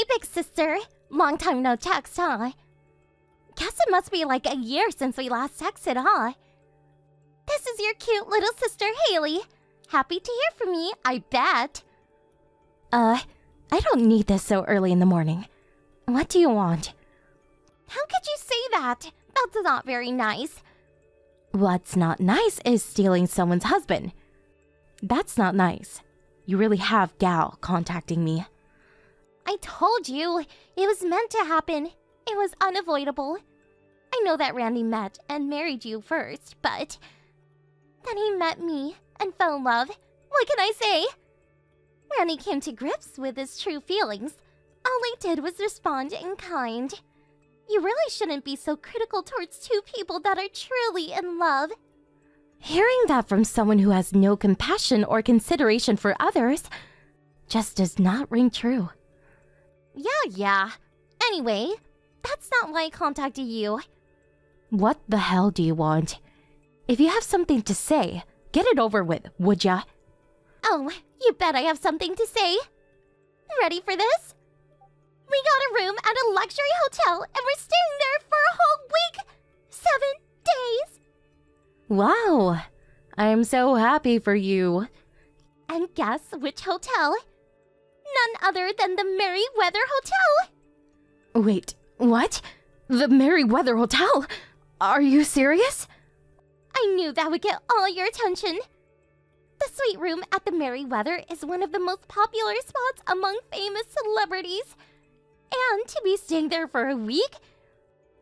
Hey, big sister. Long time no text, huh? Guess it must be like a year since we last texted, huh? This is your cute little sister, Haley. Happy to hear from me, I bet. I don't need this so early in the morning. What do you want? How could you say that? That's not very nice. What's not nice is stealing someone's husband. That's not nice. You really have gal contacting me. I told you, it was meant to happen. It was unavoidable. I know that Randy met and married you first, but then he met me and fell in love. What can I say? Randy came to grips with his true feelings. All I did was respond in kind. You really shouldn't be so critical towards two people that are truly in love. Hearing that from someone who has no compassion or consideration for others just does not ring true. Yeah. Anyway, that's not why I contacted you. What the hell do you want? If you have something to say, get it over with, would ya? Oh, you bet I have something to say. Ready for this? We got a room at a luxury hotel and we're staying there for a whole week! 7 days! Wow, I'm so happy for you. And guess which hotel? None other than the Merryweather Hotel! Wait, what? The Merryweather Hotel? Are you serious? I knew that would get all your attention. The suite room at the Merryweather is one of the most popular spots among famous celebrities. And to be staying there for a week?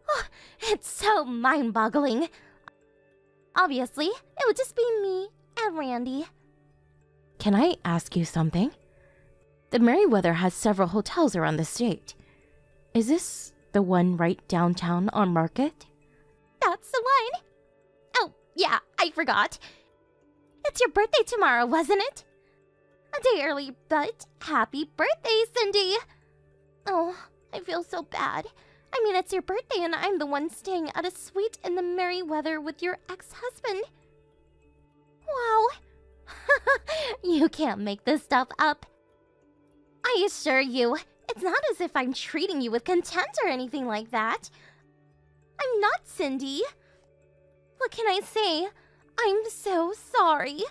Oh, it's so mind-boggling. Obviously, it would just be me and Randy. Can I ask you something? The Merryweather has several hotels around the state. Is this the one right downtown on Market? That's the one. Oh, yeah, I forgot. It's your birthday tomorrow, wasn't it? A day early, but happy birthday, Cindy! Oh, I feel so bad. I mean, it's your birthday and I'm the one staying at a suite in the Merryweather with your ex-husband. Wow. You can't make this stuff up. I assure you, it's not as if I'm treating you with contempt or anything like that. I'm not, Cindy. What can I say? I'm so sorry.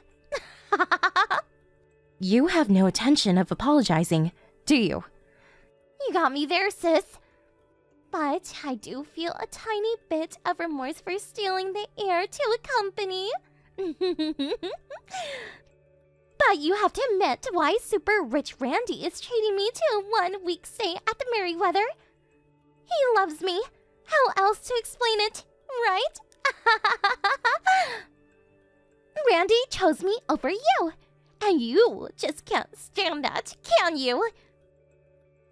You have no intention of apologizing, do you? You got me there, sis. But I do feel a tiny bit of remorse for stealing the heir to a company. But you have to admit why super rich Randy is treating me to a 1 week stay at the Merryweather. He loves me. How else to explain it, right? Randy chose me over you. And you just can't stand that, can you?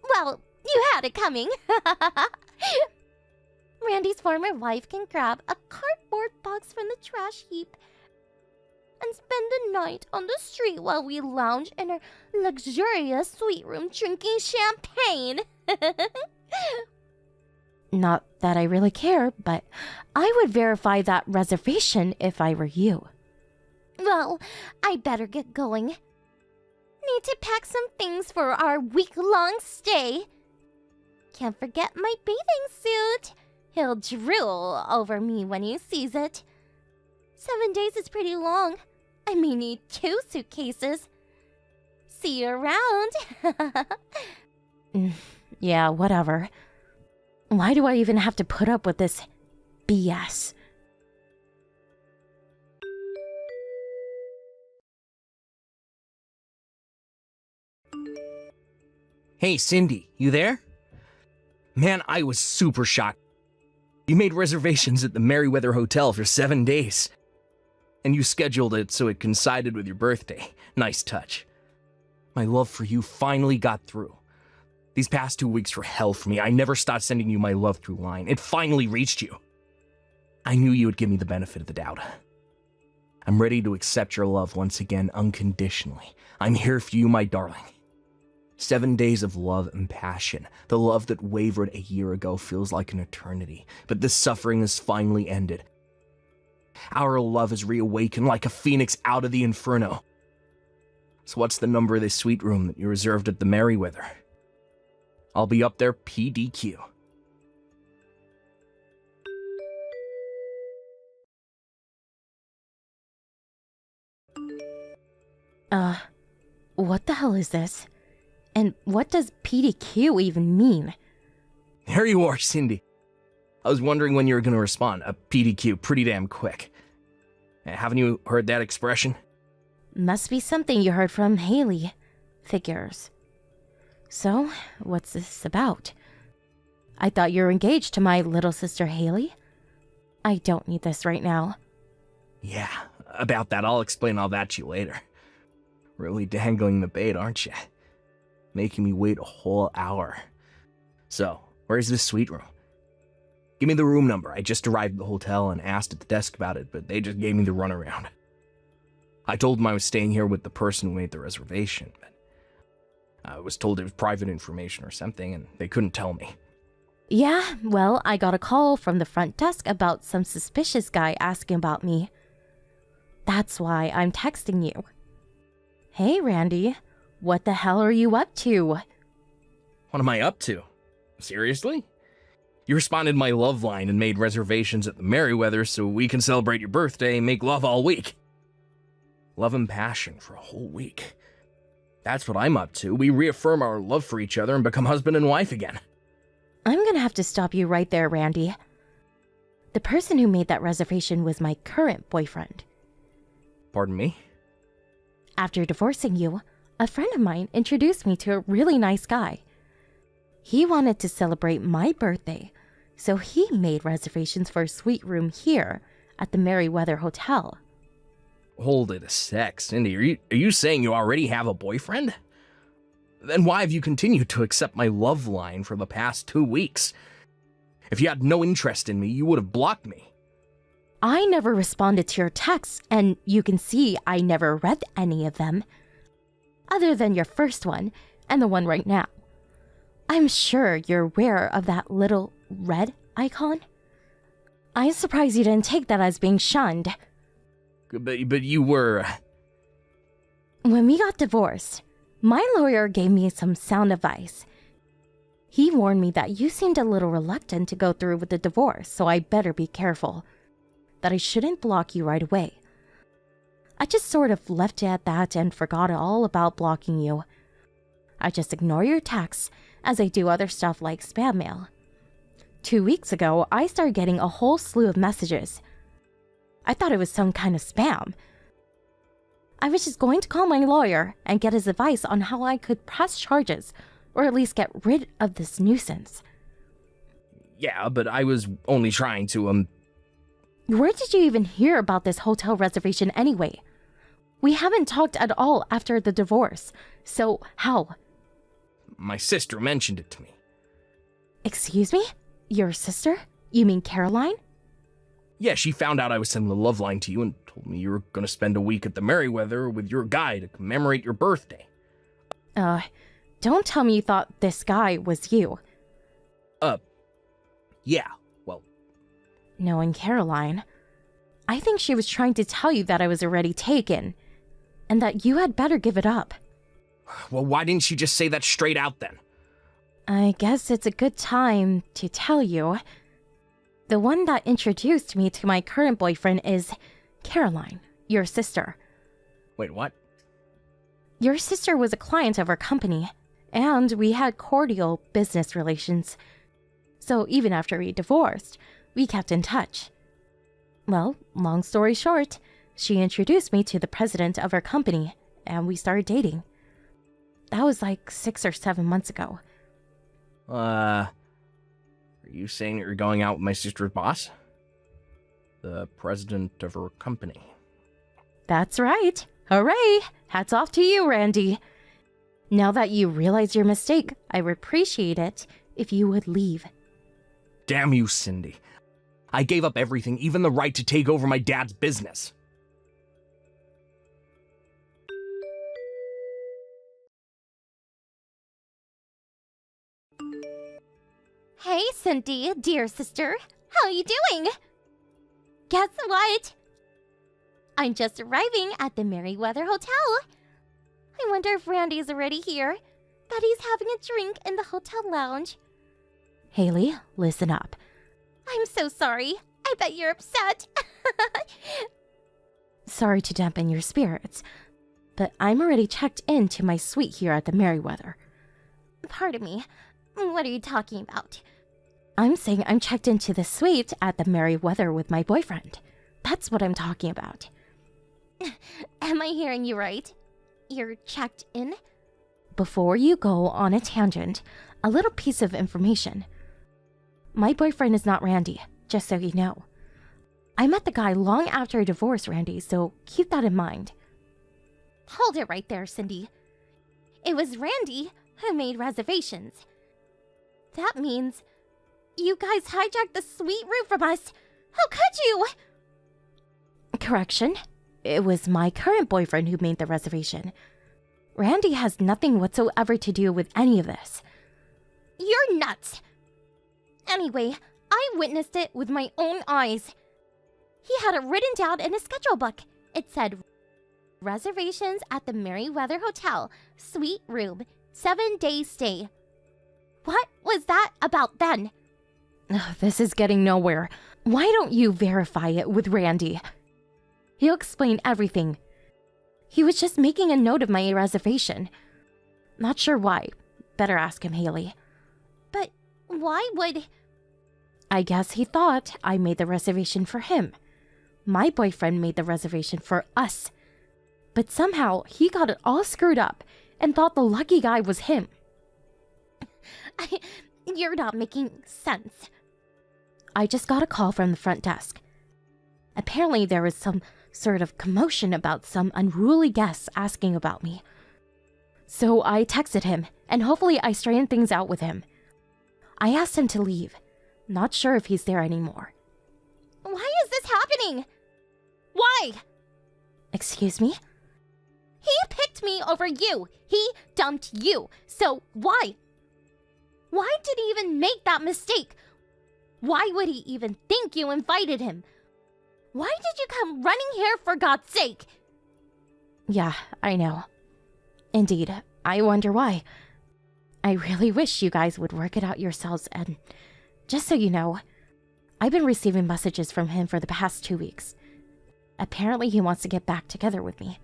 Well, you had it coming. Randy's former wife can grab a cardboard box from the trash heap and spend the night on the street while we lounge in our luxurious suite room drinking champagne. Not that I really care, but I would verify that reservation if I were you. Well, I better get going. Need to pack some things for our week-long stay. Can't forget my bathing suit. He'll drool over me when he sees it. 7 days is pretty long. I may need 2 suitcases. See you around. Yeah, whatever. Why do I even have to put up with this BS? Hey, Cindy, you there? Man, I was super shocked. You made reservations at the Merryweather Hotel for 7 days. And you scheduled it so it coincided with your birthday. Nice touch. My love for you finally got through. These past 2 weeks were hell for me. I never stopped sending you my love through line. It finally reached you. I knew you would give me the benefit of the doubt. I'm ready to accept your love once again unconditionally. I'm here for you, my darling. 7 days of love and passion. The love that wavered a year ago feels like an eternity, but the suffering is finally ended. Our love is reawakened like a phoenix out of the inferno. So what's the number of this suite room that you reserved at the Merryweather? I'll be up there PDQ. What the hell is this? And what does PDQ even mean? There you are, Cindy. I was wondering when you were going to respond. A PDQ, pretty damn quick. Haven't you heard that expression? Must be something you heard from Haley. Figures. So, what's this about? I thought you were engaged to my little sister Haley. I don't need this right now. Yeah, about that. I'll explain all that to you later. Really dangling the bait, aren't you? Making me wait a whole hour. So, where's this suite room? Give me the room number. I just arrived at the hotel and asked at the desk about it, but they just gave me the runaround. I told them I was staying here with the person who made the reservation, but I was told it was private information or something, and they couldn't tell me. Yeah, well, I got a call from the front desk about some suspicious guy asking about me. That's why I'm texting you. Hey, Randy, what the hell are you up to? What am I up to? Seriously? You responded to my love line and made reservations at the Merriweather so we can celebrate your birthday and make love all week. Love and passion for a whole week. That's what I'm up to. We reaffirm our love for each other and become husband and wife again. I'm gonna have to stop you right there, Randy. The person who made that reservation was my current boyfriend. Pardon me? After divorcing you, a friend of mine introduced me to a really nice guy. He wanted to celebrate my birthday, so he made reservations for a suite room here at the Merriweather Hotel. Hold it a sec, Cindy. Are you saying you already have a boyfriend? Then why have you continued to accept my love line for the past 2 weeks? If you had no interest in me, you would have blocked me. I never responded to your texts, and you can see I never read any of them. Other than your first one, and the one right now. I'm sure you're aware of that little red icon. I'm surprised you didn't take that as being shunned. But you were... When we got divorced, my lawyer gave me some sound advice. He warned me that you seemed a little reluctant to go through with the divorce, so I better be careful. That I shouldn't block you right away. I just sort of left it at that and forgot all about blocking you. I just ignore your texts as I do other stuff like spam mail. 2 weeks ago, I started getting a whole slew of messages. I thought it was some kind of spam. I was just going to call my lawyer and get his advice on how I could press charges, or at least get rid of this nuisance. Yeah, but I was only trying to, Where did you even hear about this hotel reservation anyway? We haven't talked at all after the divorce, so how? My sister mentioned it to me. Excuse me? Your sister? You mean Caroline? Yeah, she found out I was sending the love line to you and told me you were going to spend a week at the Merriweather with your guy to commemorate your birthday. Don't tell me you thought this guy was you. Yeah, well... Knowing Caroline, I think she was trying to tell you that I was already taken, and that you had better give it up. Well, why didn't she just say that straight out then? I guess it's a good time to tell you. The one that introduced me to my current boyfriend is Caroline, your sister. Wait, what? Your sister was a client of our company, and we had cordial business relations. So even after we divorced, we kept in touch. Well, long story short, she introduced me to the president of our company, and we started dating. That was like 6 or 7 months ago. Are you saying that you're going out with my sister's boss? The president of her company. That's right. Hooray! Hats off to you, Randy. Now that you realize your mistake, I would appreciate it if you would leave. Damn you, Cindy. I gave up everything, even the right to take over my dad's business. Hey, Cindy, dear sister. How you doing? Guess what? I'm just arriving at the Merriweather Hotel. I wonder if Randy's already here. that he's having a drink in the hotel lounge. Haley, listen up. I'm so sorry. I bet you're upset. Sorry to dampen your spirits, but I'm already checked into my suite here at the Merryweather. Pardon me. What are you talking about? I'm saying I'm checked into the suite at the Merryweather with my boyfriend. That's what I'm talking about. Am I hearing you right? You're checked in? Before you go on a tangent, a little piece of information. My boyfriend is not Randy, just so you know. I met the guy long after I divorced Randy, so keep that in mind. Hold it right there, Cindy. It was Randy who made reservations. That means you guys hijacked the suite room from us. How could you? Correction. It was my current boyfriend who made the reservation. Randy has nothing whatsoever to do with any of this. You're nuts. Anyway, I witnessed it with my own eyes. He had it written down in a schedule book. It said, reservations at the Merryweather Hotel, suite room, 7-day stay. What was that about then? Ugh, this is getting nowhere. Why don't you verify it with Randy? He'll explain everything. He was just making a note of my reservation. Not sure why. Better ask him, Haley. But why would... I guess he thought I made the reservation for him. My boyfriend made the reservation for us. But somehow he got it all screwed up and thought the lucky guy was him. You're not making sense. I just got a call from the front desk. Apparently there was some sort of commotion about some unruly guests asking about me. So I texted him, and hopefully I straightened things out with him. I asked him to leave. Not sure if he's there anymore. Why is this happening? Why? Excuse me? He picked me over you. He dumped you. So why? Why did he even make that mistake? Why would he even think you invited him? Why did you come running here for God's sake? Yeah, I know. Indeed, I wonder why. I really wish you guys would work it out yourselves, and just so you know, I've been receiving messages from him for the past 2 weeks. Apparently he wants to get back together with me.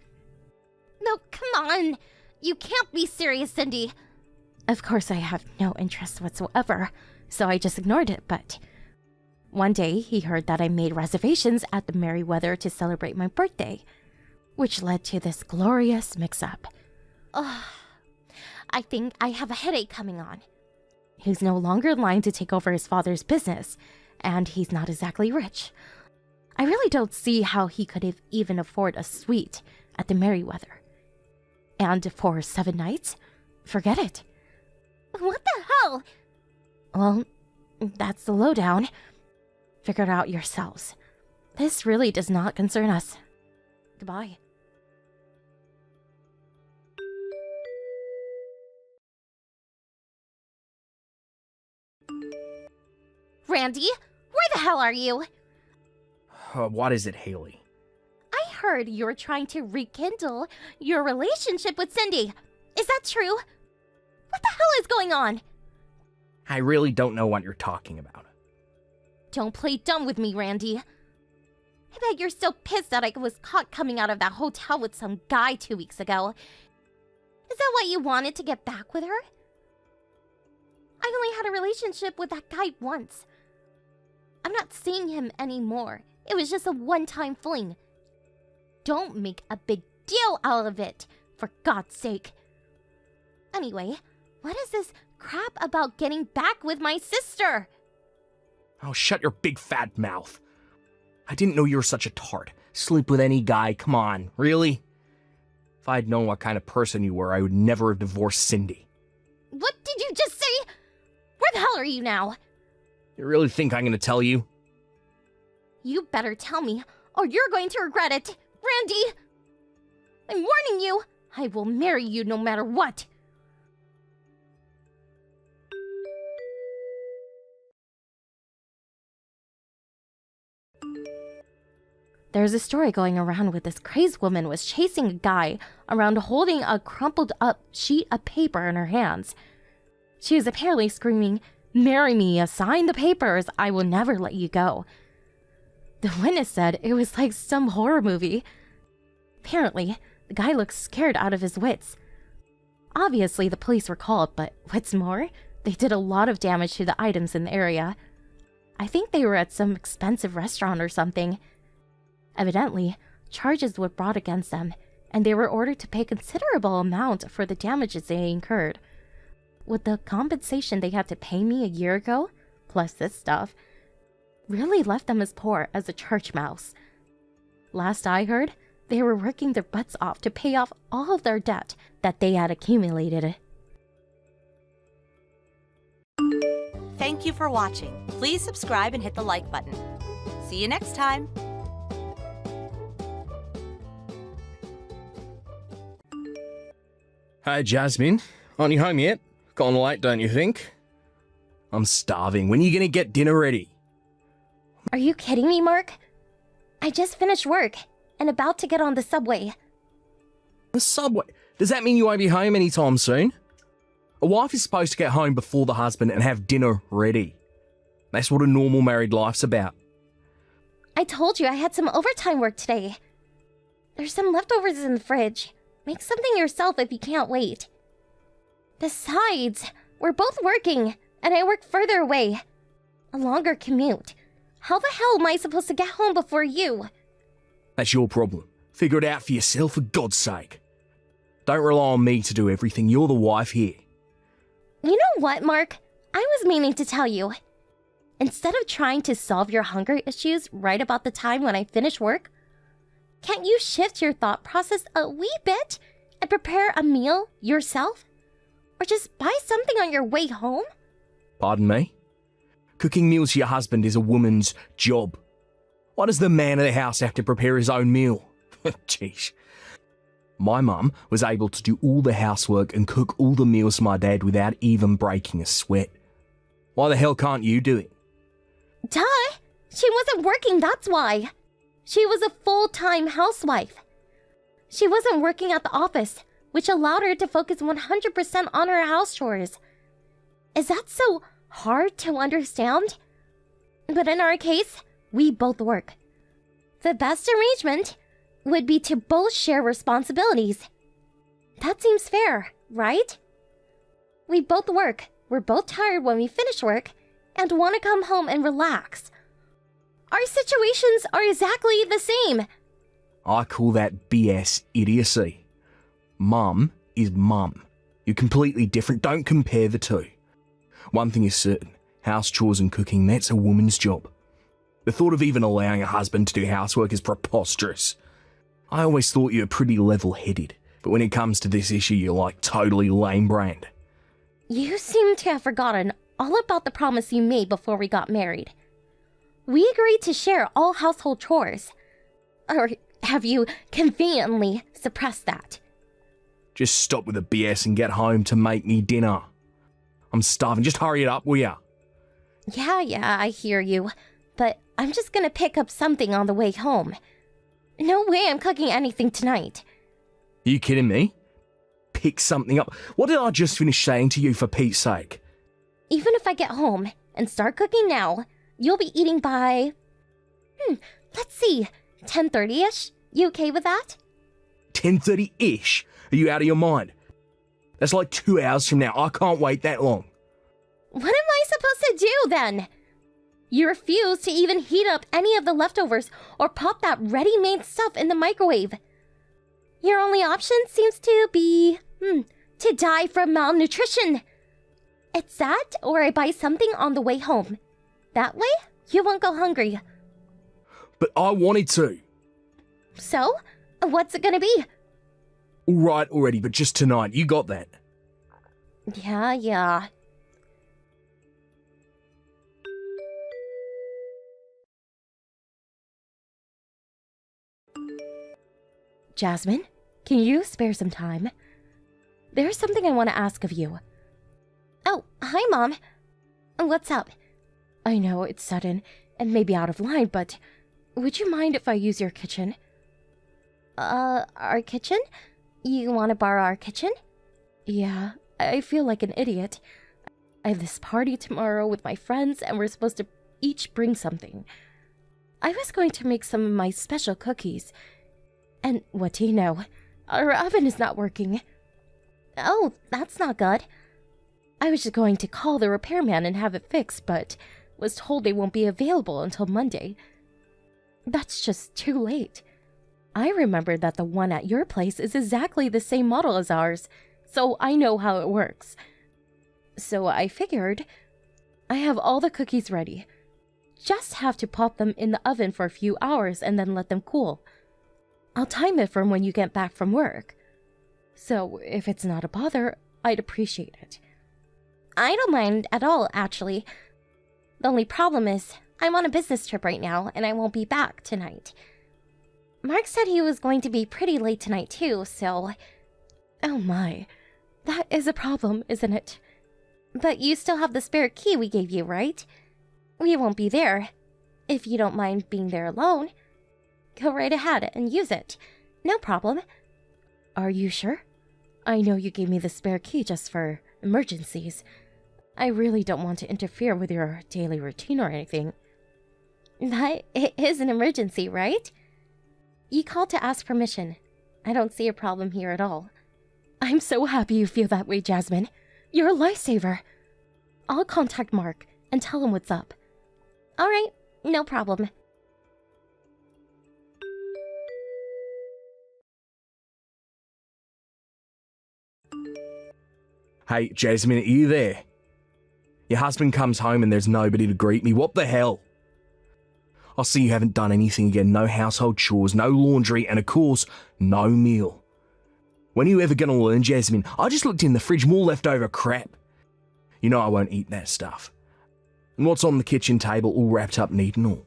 No, come on. You can't be serious, Cindy. Of course I have no interest whatsoever, so I just ignored it, but... One day, he heard that I made reservations at the Merryweather to celebrate my birthday, which led to this glorious mix-up. Ugh. I think I have a headache coming on. He's no longer in line to take over his father's business, and he's not exactly rich. I really don't see how he could have even afford a suite at the Merryweather. And for 7 nights? Forget it. What the hell? Well, that's the lowdown. Figure it out yourselves. This really does not concern us. Goodbye. Randy, where the hell are you? What is it, Haley? I heard you were trying to rekindle your relationship with Cindy. Is that true? What the hell is going on? I really don't know what you're talking about. Don't play dumb with me, Randy. I bet you're still pissed that I was caught coming out of that hotel with some guy 2 weeks ago. Is that why you wanted to get back with her? I only had a relationship with that guy once. I'm not seeing him anymore. It was just a one-time fling. Don't make a big deal out of it, for God's sake. Anyway, what is this crap about getting back with my sister? Oh, shut your big fat mouth. I didn't know you were such a tart. Sleep with any guy, come on, really? If I'd known what kind of person you were, I would never have divorced Cindy. What did you just say? Where the hell are you now? You really think I'm gonna tell you? You better tell me, or you're going to regret it. Randy! I'm warning you, I will marry you no matter what. There's a story going around with this crazed woman was chasing a guy around holding a crumpled up sheet of paper in her hands. She was apparently screaming, "Marry me, sign the papers, I will never let you go." The witness said it was like some horror movie. Apparently, the guy looked scared out of his wits. Obviously, the police were called, but what's more, they did a lot of damage to the items in the area. I think they were at some expensive restaurant or something. Evidently, charges were brought against them, and they were ordered to pay a considerable amount for the damages they incurred. With the compensation they had to pay me a year ago, plus this stuff, really left them as poor as a church mouse. Last I heard, they were working their butts off to pay off all of their debt that they had accumulated. Thank you for watching. Please subscribe and hit the like button. See you next time. Hi, Jasmine. Aren't you home yet? Gone late, don't you think? I'm starving. When are you gonna get dinner ready? Are you kidding me, Mark? I just finished work and about to get on the subway. The subway? Does that mean you won't be home anytime soon? A wife is supposed to get home before the husband and have dinner ready. That's what a normal married life's about. I told you I had some overtime work today. There's some leftovers in the fridge. Make something yourself if you can't wait. Besides, we're both working, and I work further away. A longer commute. How the hell am I supposed to get home before you? That's your problem. Figure it out for yourself, for God's sake. Don't rely on me to do everything. You're the wife here. You know what, Mark? I was meaning to tell you. Instead of trying to solve your hunger issues right about the time when I finish work, can't you shift your thought process a wee bit and prepare a meal yourself? Or just buy something on your way home? Pardon me? Cooking meals for your husband is a woman's job. Why does the man of the house have to prepare his own meal? Jeez. My mum was able to do all the housework and cook all the meals for my dad without even breaking a sweat. Why the hell can't you do it? Duh! She wasn't working, that's why. She was a full-time housewife. She wasn't working at the office, which allowed her to focus 100% on her house chores. Is that so hard to understand? But in our case, we both work. The best arrangement would be to both share responsibilities. That seems fair, right? We both work, we're both tired when we finish work, and want to come home and relax. Our situations are exactly the same. I call that BS idiocy. Mum is mum. You're completely different. Don't compare the two. One thing is certain. House chores and cooking, that's a woman's job. The thought of even allowing a husband to do housework is preposterous. I always thought you were pretty level-headed, but when it comes to this issue, you're like totally lame-brained. You seem to have forgotten all about the promise you made before we got married. We agreed to share all household chores. Or have you conveniently suppressed that? Just stop with the BS and get home to make me dinner. I'm starving. Just hurry it up, will ya? Yeah, I hear you. But I'm just gonna pick up something on the way home. No way I'm cooking anything tonight. Are you kidding me? Pick something up. What did I just finish saying to you, for Pete's sake? Even if I get home and start cooking now, you'll be eating by... let's see, 10:30ish? You okay with that? 10:30-ish? Are you out of your mind? That's like 2 hours from now. I can't wait that long. What am I supposed to do then? You refuse to even heat up any of the leftovers or pop that ready-made stuff in the microwave. Your only option seems to be, to die from malnutrition. It's that, or I buy something on the way home. That way, you won't go hungry. But I wanted to. So, what's it gonna be? All right already, but just tonight. You got that. Yeah. Jasmine, can you spare some time? There's something I want to ask of you. Oh, hi, Mom. What's up? I know it's sudden and maybe out of line, but Would you mind if I use your kitchen? Our kitchen? You want to borrow our kitchen? Yeah, I feel like an idiot. I have this party tomorrow with my friends, and we're supposed to each bring something. I was going to make some of my special cookies. And what do you know? Our oven is not working. Oh, that's not good. I was just going to call the repairman and have it fixed, but was told they won't be available until Monday. That's just too late. I remembered that the one at your place is exactly the same model as ours, so I know how it works. So I figured I have all the cookies ready. Just have to pop them in the oven for a few hours and then let them cool. I'll time it from when you get back from work. So if it's not a bother, I'd appreciate it. I don't mind at all, actually. The only problem is, I'm on a business trip right now, and I won't be back tonight. Mark said he was going to be pretty late tonight, too, so... Oh my, that is a problem, isn't it? But you still have the spare key we gave you, right? We won't be there. If you don't mind being there alone, go right ahead and use it. No problem. Are you sure? I know you gave me the spare key just for emergencies. I really don't want to interfere with your daily routine or anything. But it is an emergency, right? You called to ask permission. I don't see a problem here at all. I'm so happy you feel that way, Jasmine. You're a lifesaver. I'll contact Mark and tell him what's up. All right, no problem. Hey, Jasmine, are you there? Your husband comes home and there's nobody to greet me. What the hell? I see you haven't done anything again. No household chores, no laundry, and of course, no meal. When are you ever going to learn, Jasmine? I just looked in the fridge, more leftover crap. You know I won't eat that stuff. And what's on the kitchen table all wrapped up neat and all?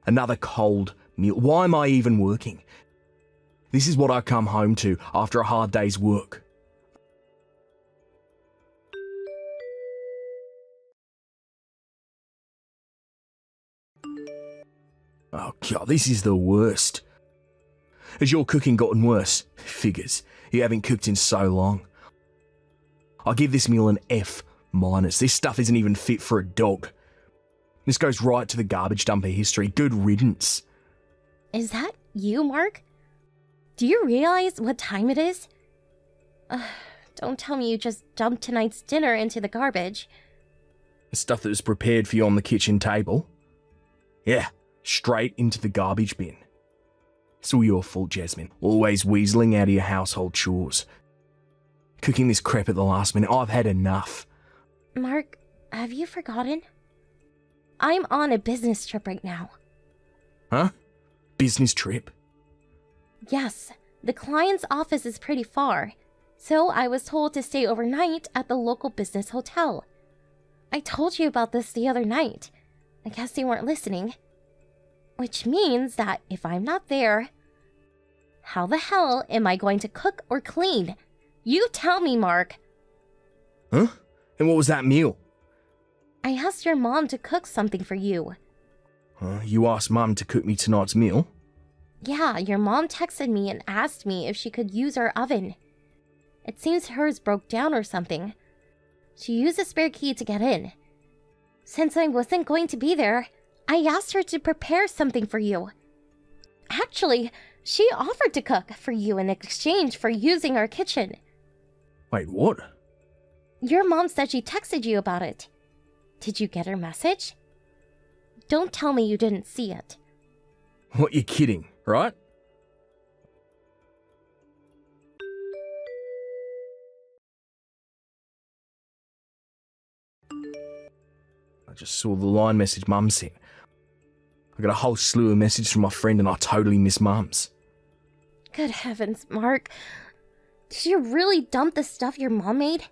Another cold meal. Why am I even working? This is what I come home to after a hard day's work. Oh God, this is the worst. Has your cooking gotten worse? Figures. You haven't cooked in so long. I'll give this meal an F-. This stuff isn't even fit for a dog. This goes right to the garbage dumper history. Good riddance. Is that you, Mark? Do you realize what time it is? Don't tell me you just dumped tonight's dinner into the garbage. The stuff that was prepared for you on the kitchen table? Yeah, straight into the garbage bin. It's all your fault, Jasmine. Always weaseling out of your household chores. Cooking this crap at the last minute. I've had enough. Mark, have you forgotten? I'm on a business trip right now. Huh? Business trip? Yes, the client's office is pretty far, so I was told to stay overnight at the local business hotel. I told you about this the other night. I guess you weren't listening. Which means that if I'm not there, how the hell am I going to cook or clean? You tell me, Mark. Huh? And what was that meal? I asked your mom to cook something for you. You asked Mum to cook me tonight's meal? Yeah, your mom texted me and asked me if she could use our oven. It seems hers broke down or something. She used a spare key to get in. Since I wasn't going to be there, I asked her to prepare something for you. Actually, she offered to cook for you in exchange for using our kitchen. Wait, what? Your mom said she texted you about it. Did you get her message? Don't tell me you didn't see it. What, you're kidding, right? I just saw the line message Mum sent. I got a whole slew of messages from my friend and I totally miss Mum's. Good heavens, Mark. Did you really dump the stuff your mom made?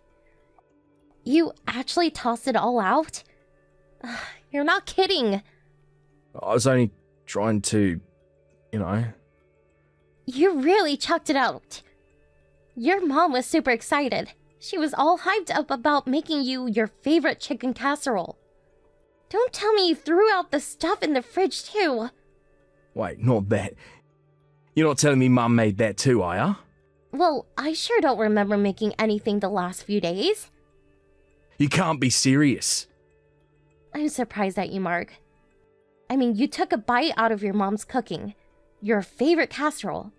You actually tossed it all out? You're not kidding. I was only trying to, you know. You really chucked it out. Your mom was super excited. She was all hyped up about making you your favorite chicken casserole. Don't tell me you threw out the stuff in the fridge too. Wait, not that. You're not telling me Mum made that too, are ya? Well, I sure don't remember making anything the last few days. You can't be serious. I'm surprised at you, Mark. I mean, you took a bite out of your mom's cooking, your favorite casserole,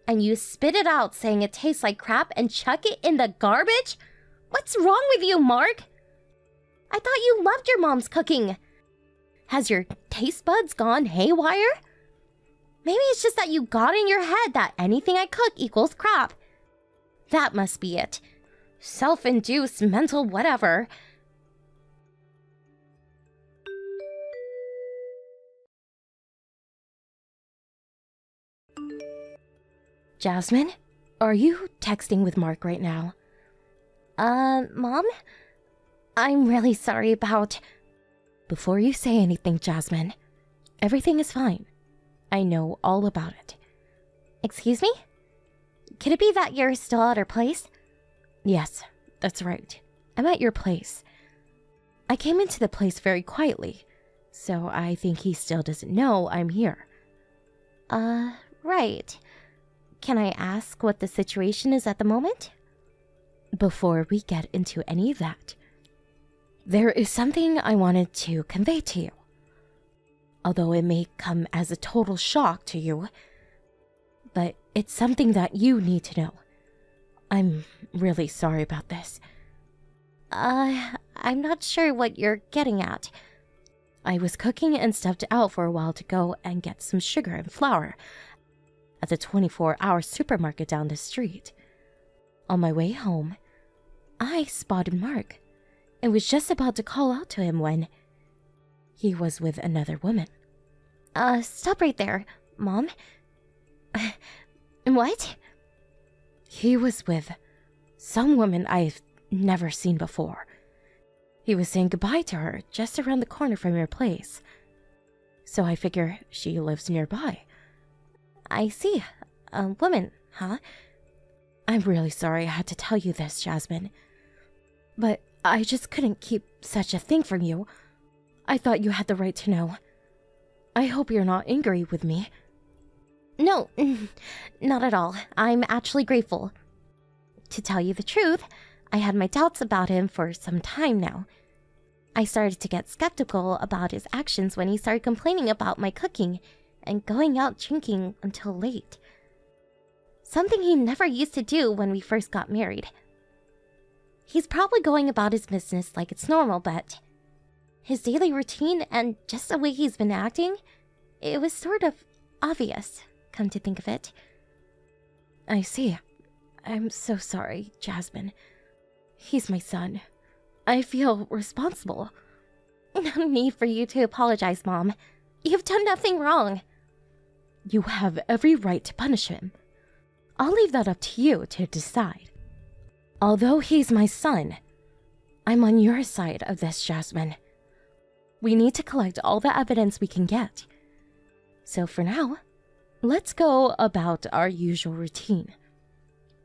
and you spit it out saying it tastes like crap and chuck it in the garbage? What's wrong with you, Mark? I thought you loved your mom's cooking. Has your taste buds gone haywire? Maybe it's just that you got in your head that anything I cook equals crap. That must be it. Self-induced mental whatever. Jasmine, are you texting with Mark right now? Mom? I'm really sorry about... Before you say anything, Jasmine, everything is fine. I know all about it. Excuse me? Could it be that you're still at her place? Yes, that's right. I'm at your place. I came into the place very quietly, so I think he still doesn't know I'm here. Right. Can I ask what the situation is at the moment? Before we get into any of that, there is something I wanted to convey to you. Although it may come as a total shock to you, but it's something that you need to know. I'm really sorry about this. I'm not sure what you're getting at. I was cooking and stepped out for a while to go and get some sugar and flour at the 24-hour supermarket down the street. On my way home, I spotted Mark and was just about to call out to him when he was with another woman. Stop right there, Mom. What? He was with some woman I've never seen before. He was saying goodbye to her just around the corner from your place. So I figure she lives nearby. I see. A woman, huh? I'm really sorry I had to tell you this, Jasmine. But I just couldn't keep such a thing from you. I thought you had the right to know. I hope you're not angry with me. No, not at all. I'm actually grateful. To tell you the truth, I had my doubts about him for some time now. I started to get skeptical about his actions when he started complaining about my cooking and going out drinking until late. Something he never used to do when we first got married. He's probably going about his business like it's normal, but his daily routine and just the way he's been acting, it was sort of obvious, come to think of it. I see. I'm so sorry, Jasmine. He's my son. I feel responsible. No need for you to apologize, Mom. You've done nothing wrong. You have every right to punish him. I'll leave that up to you to decide. Although he's my son, I'm on your side of this, Jasmine. We need to collect all the evidence we can get. So for now, let's go about our usual routine.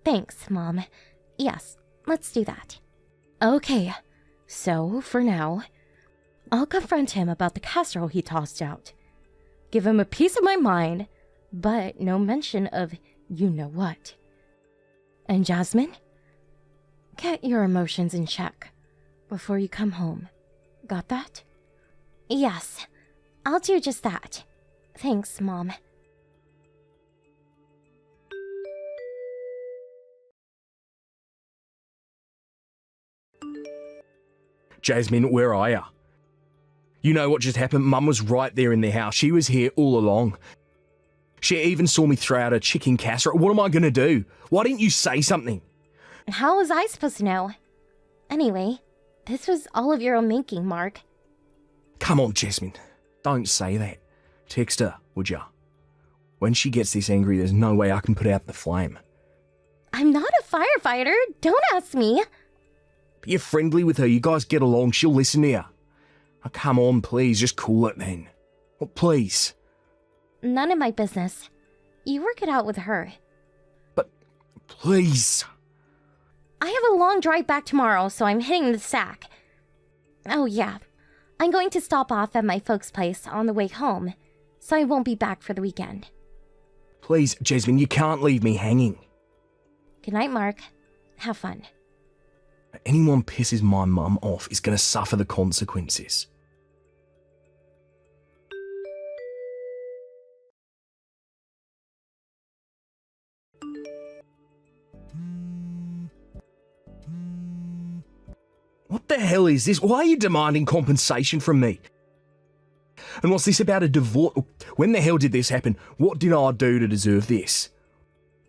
Thanks, Mom. Yes, let's do that. Okay, so for now, I'll confront him about the casserole he tossed out. Give him a piece of my mind, but no mention of you-know-what. And Jasmine, get your emotions in check before you come home. Got that? Yes, I'll do just that. Thanks, Mom. Jasmine, where are ya? You know what just happened? Mum was right there in the house. She was here all along. She even saw me throw out a chicken casserole. What am I gonna do? Why didn't you say something? How was I supposed to know? Anyway, this was all of your own making, Mark. Come on, Jasmine. Don't say that. Text her, would ya? When she gets this angry, there's no way I can put out the flame. I'm not a firefighter. Don't ask me. You're friendly with her. You guys get along. She'll listen to you. Oh, come on, please. Just cool it then. Well, please. None of my business. You work it out with her. But, please. I have a long drive back tomorrow, so I'm hitting the sack. Oh, yeah. I'm going to stop off at my folks' place on the way home, so I won't be back for the weekend. Please, Jasmine, you can't leave me hanging. Good night, Mark. Have fun. Anyone pisses my mum off is going to suffer the consequences. What the hell is this? Why are you demanding compensation from me? And what's this about a divorce? When the hell did this happen? What did I do to deserve this?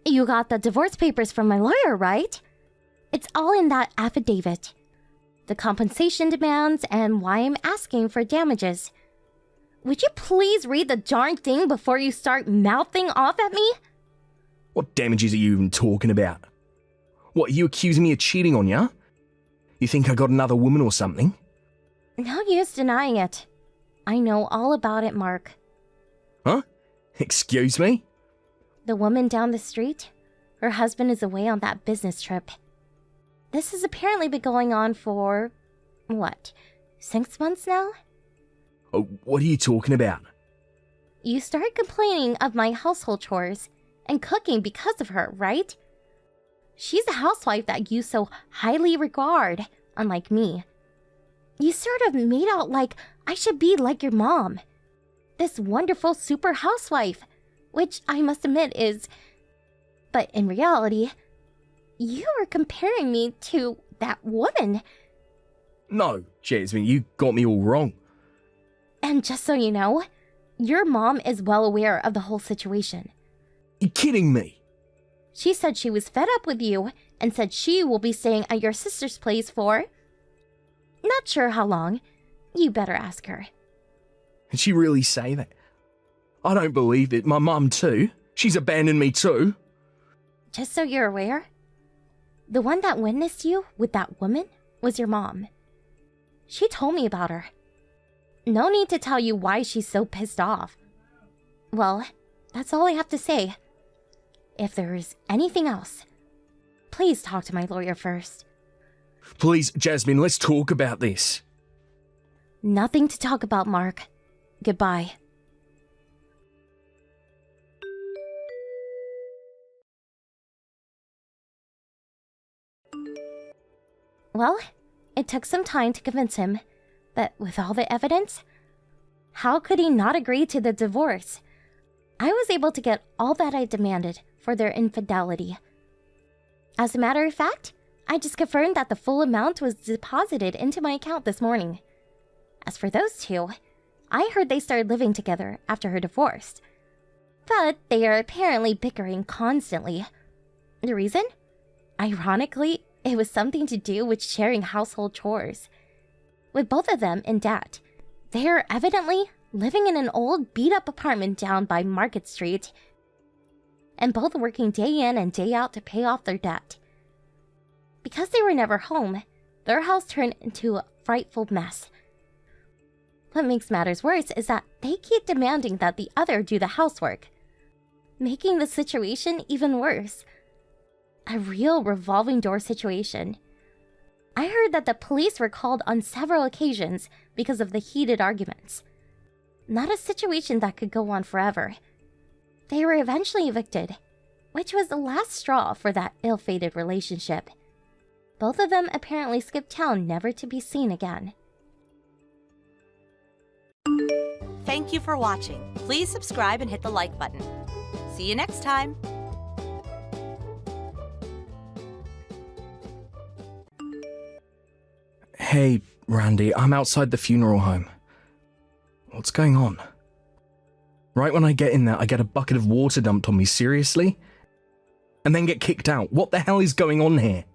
You got the divorce papers from my lawyer, right? It's all in that affidavit. The compensation demands and why I'm asking for damages. Would you please read the darn thing before you start mouthing off at me? What damages are you even talking about? What, are you accusing me of cheating on you? You think I got another woman or something? No use denying it. I know all about it, Mark. Huh? Excuse me? The woman down the street? Her husband is away on that business trip. This has apparently been going on for, 6 months now? Oh, what are you talking about? You started complaining of my household chores and cooking because of her, right? She's a housewife that you so highly regard, unlike me. You sort of made out like I should be like your mom. This wonderful super housewife, which I must admit is... But in reality, you are comparing me to that woman. No, Jasmine, you got me all wrong. And just so you know, your mom is well aware of the whole situation. You're kidding me? She said she was fed up with you and said she will be staying at your sister's place for... Not sure how long. You better ask her. Did she really say that? I don't believe it. My mum too. She's abandoned me too. Just so you're aware, the one that witnessed you with that woman was your mom. She told me about her. No need to tell you why she's so pissed off. Well, that's all I have to say. If there is anything else, please talk to my lawyer first. Please, Jasmine, let's talk about this. Nothing to talk about, Mark. Goodbye. Well, it took some time to convince him, but with all the evidence, how could he not agree to the divorce? I was able to get all that I demanded for their infidelity. As a matter of fact, I just confirmed that the full amount was deposited into my account this morning. As for those two, I heard they started living together after her divorce. But they are apparently bickering constantly. The reason? Ironically, it was something to do with sharing household chores. With both of them in debt, they are evidently living in an old beat-up apartment down by Market Street, and both working day in and day out to pay off their debt. Because they were never home, their house turned into a frightful mess. What makes matters worse is that they keep demanding that the other do the housework, making the situation even worse. A real revolving door situation. I heard that the police were called on several occasions because of the heated arguments. Not a situation that could go on forever. They were eventually evicted, which was the last straw for that ill-fated relationship. Both of them apparently skipped town never to be seen again. Thank you for watching. Please subscribe and hit the like button. See you next time. Hey, Randy, I'm outside the funeral home. What's going on? Right when I get in there, I get a bucket of water dumped on me, seriously? And then get kicked out. What the hell is going on here?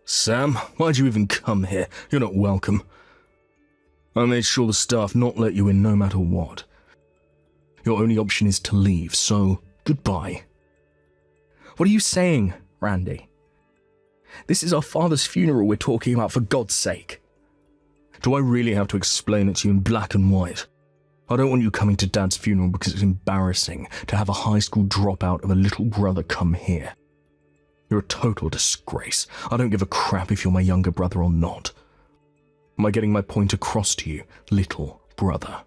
Sam, why'd you even come here? You're not welcome. I made sure the staff not let you in no matter what. Your only option is to leave, so goodbye. What are you saying, Randy? This is our father's funeral we're talking about, for God's sake. Do I really have to explain it to you in black and white? I don't want you coming to Dad's funeral because it's embarrassing to have a high school dropout of a little brother come here. You're a total disgrace. I don't give a crap if you're my younger brother or not. Am I getting my point across to you, little brother?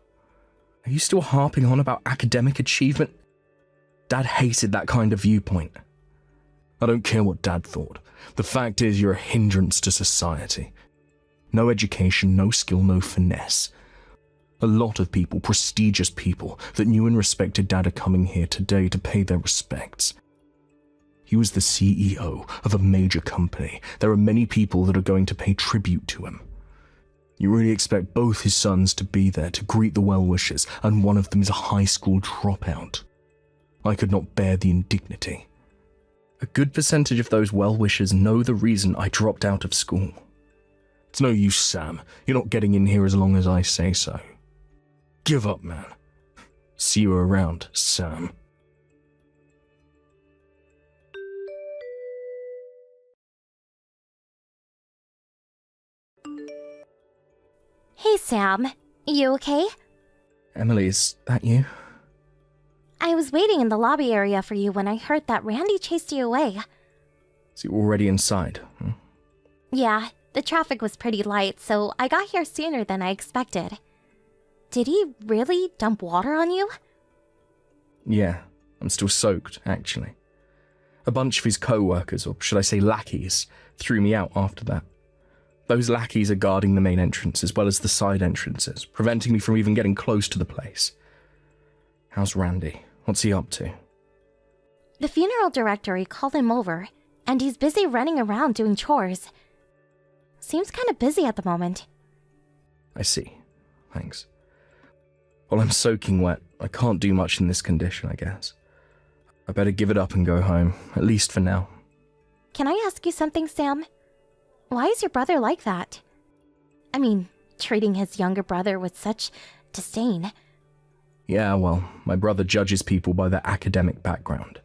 Are you still harping on about academic achievement? Dad hated that kind of viewpoint. I don't care what Dad thought. The fact is you're a hindrance to society. No education, no skill, no finesse. A lot of people, prestigious people, that knew and respected Dad are coming here today to pay their respects. He was the CEO of a major company. There are many people that are going to pay tribute to him. You really expect both his sons to be there to greet the well-wishers, and one of them is a high school dropout. I could not bear the indignity. A good percentage of those well-wishers know the reason I dropped out of school. It's no use, Sam. You're not getting in here as long as I say so. Give up, man. See you around, Sam. Hey, Sam. You okay? Emily, is that you? I was waiting in the lobby area for you when I heard that Randy chased you away. Is he already inside? Yeah, the traffic was pretty light, so I got here sooner than I expected. Did he really dump water on you? Yeah, I'm still soaked, actually. A bunch of his co-workers, or should I say lackeys, threw me out after that. Those lackeys are guarding the main entrance as well as the side entrances, preventing me from even getting close to the place. How's Randy? What's he up to? The funeral directory called him over, and he's busy running around doing chores. Seems kind of busy at the moment. I see. Thanks. Well, I'm soaking wet. I can't do much in this condition, I guess. I better give it up and go home, at least for now. Can I ask you something, Sam? Why is your brother like that? I mean, treating his younger brother with such disdain. Yeah, well, my brother judges people by their academic background.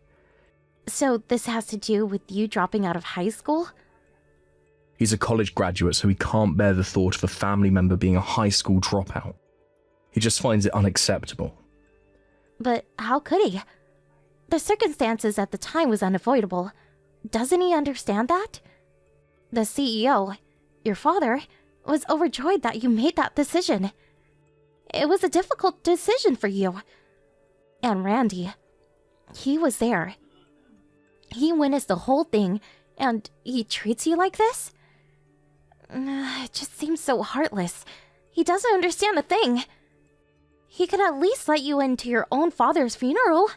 So this has to do with you dropping out of high school? He's a college graduate, so he can't bear the thought of a family member being a high school dropout. He just finds it unacceptable. But how could he? The circumstances at the time was unavoidable. Doesn't he understand that? The CEO, your father, was overjoyed that you made that decision. It was a difficult decision for you. And Randy, he was there. He witnessed the whole thing, and he treats you like this? It just seems so heartless. He doesn't understand a thing. He could at least let you into your own father's funeral.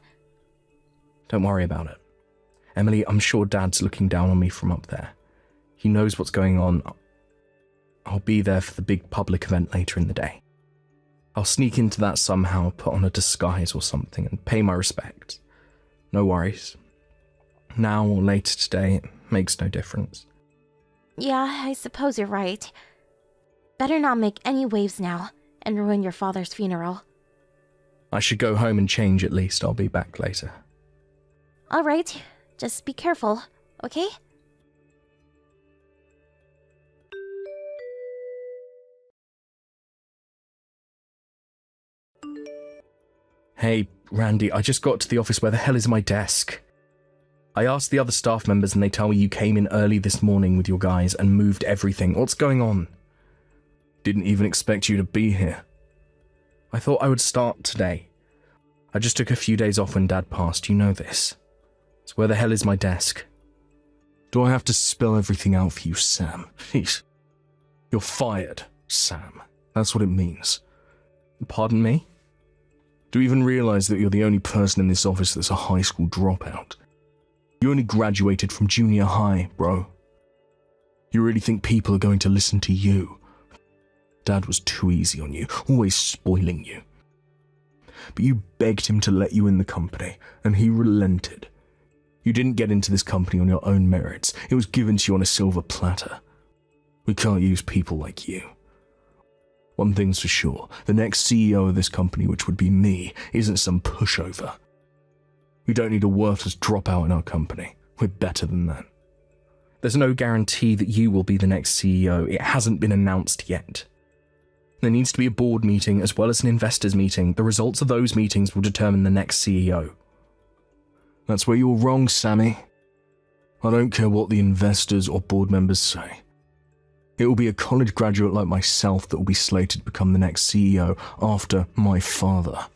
Don't worry about it. Emily, I'm sure Dad's looking down on me from up there. He knows what's going on. I'll be there for the big public event later in the day. I'll sneak into that somehow, put on a disguise or something, and pay my respects. No worries. Now or later today, it makes no difference. Yeah, I suppose you're right. Better not make any waves now and ruin your father's funeral. I should go home and change at least. I'll be back later. All right, just be careful, okay? Hey, Randy, I just got to the office. Where the hell is my desk? I asked the other staff members and they tell me you came in early this morning with your guys and moved everything. What's going on? Didn't even expect you to be here. I thought I would start today. I just took a few days off when Dad passed, you know this. So where the hell is my desk? Do I have to spell everything out for you, Sam? Please. You're fired, Sam. That's what it means. Pardon me? Do you even realize that you're the only person in this office that's a high school dropout? You only graduated from junior high, bro. You really think people are going to listen to you? Dad was too easy on you, always spoiling you. But you begged him to let you in the company, and he relented. You didn't get into this company on your own merits. It was given to you on a silver platter. We can't use people like you. One thing's for sure, the next CEO of this company, which would be me, isn't some pushover. We don't need a worthless dropout in our company. We're better than that. There's no guarantee that you will be the next CEO. It hasn't been announced yet. There needs to be a board meeting as well as an investors meeting. The results of those meetings will determine the next CEO. That's where you're wrong, Sammy. I don't care what the investors or board members say. It will be a college graduate like myself that will be slated to become the next CEO after my father.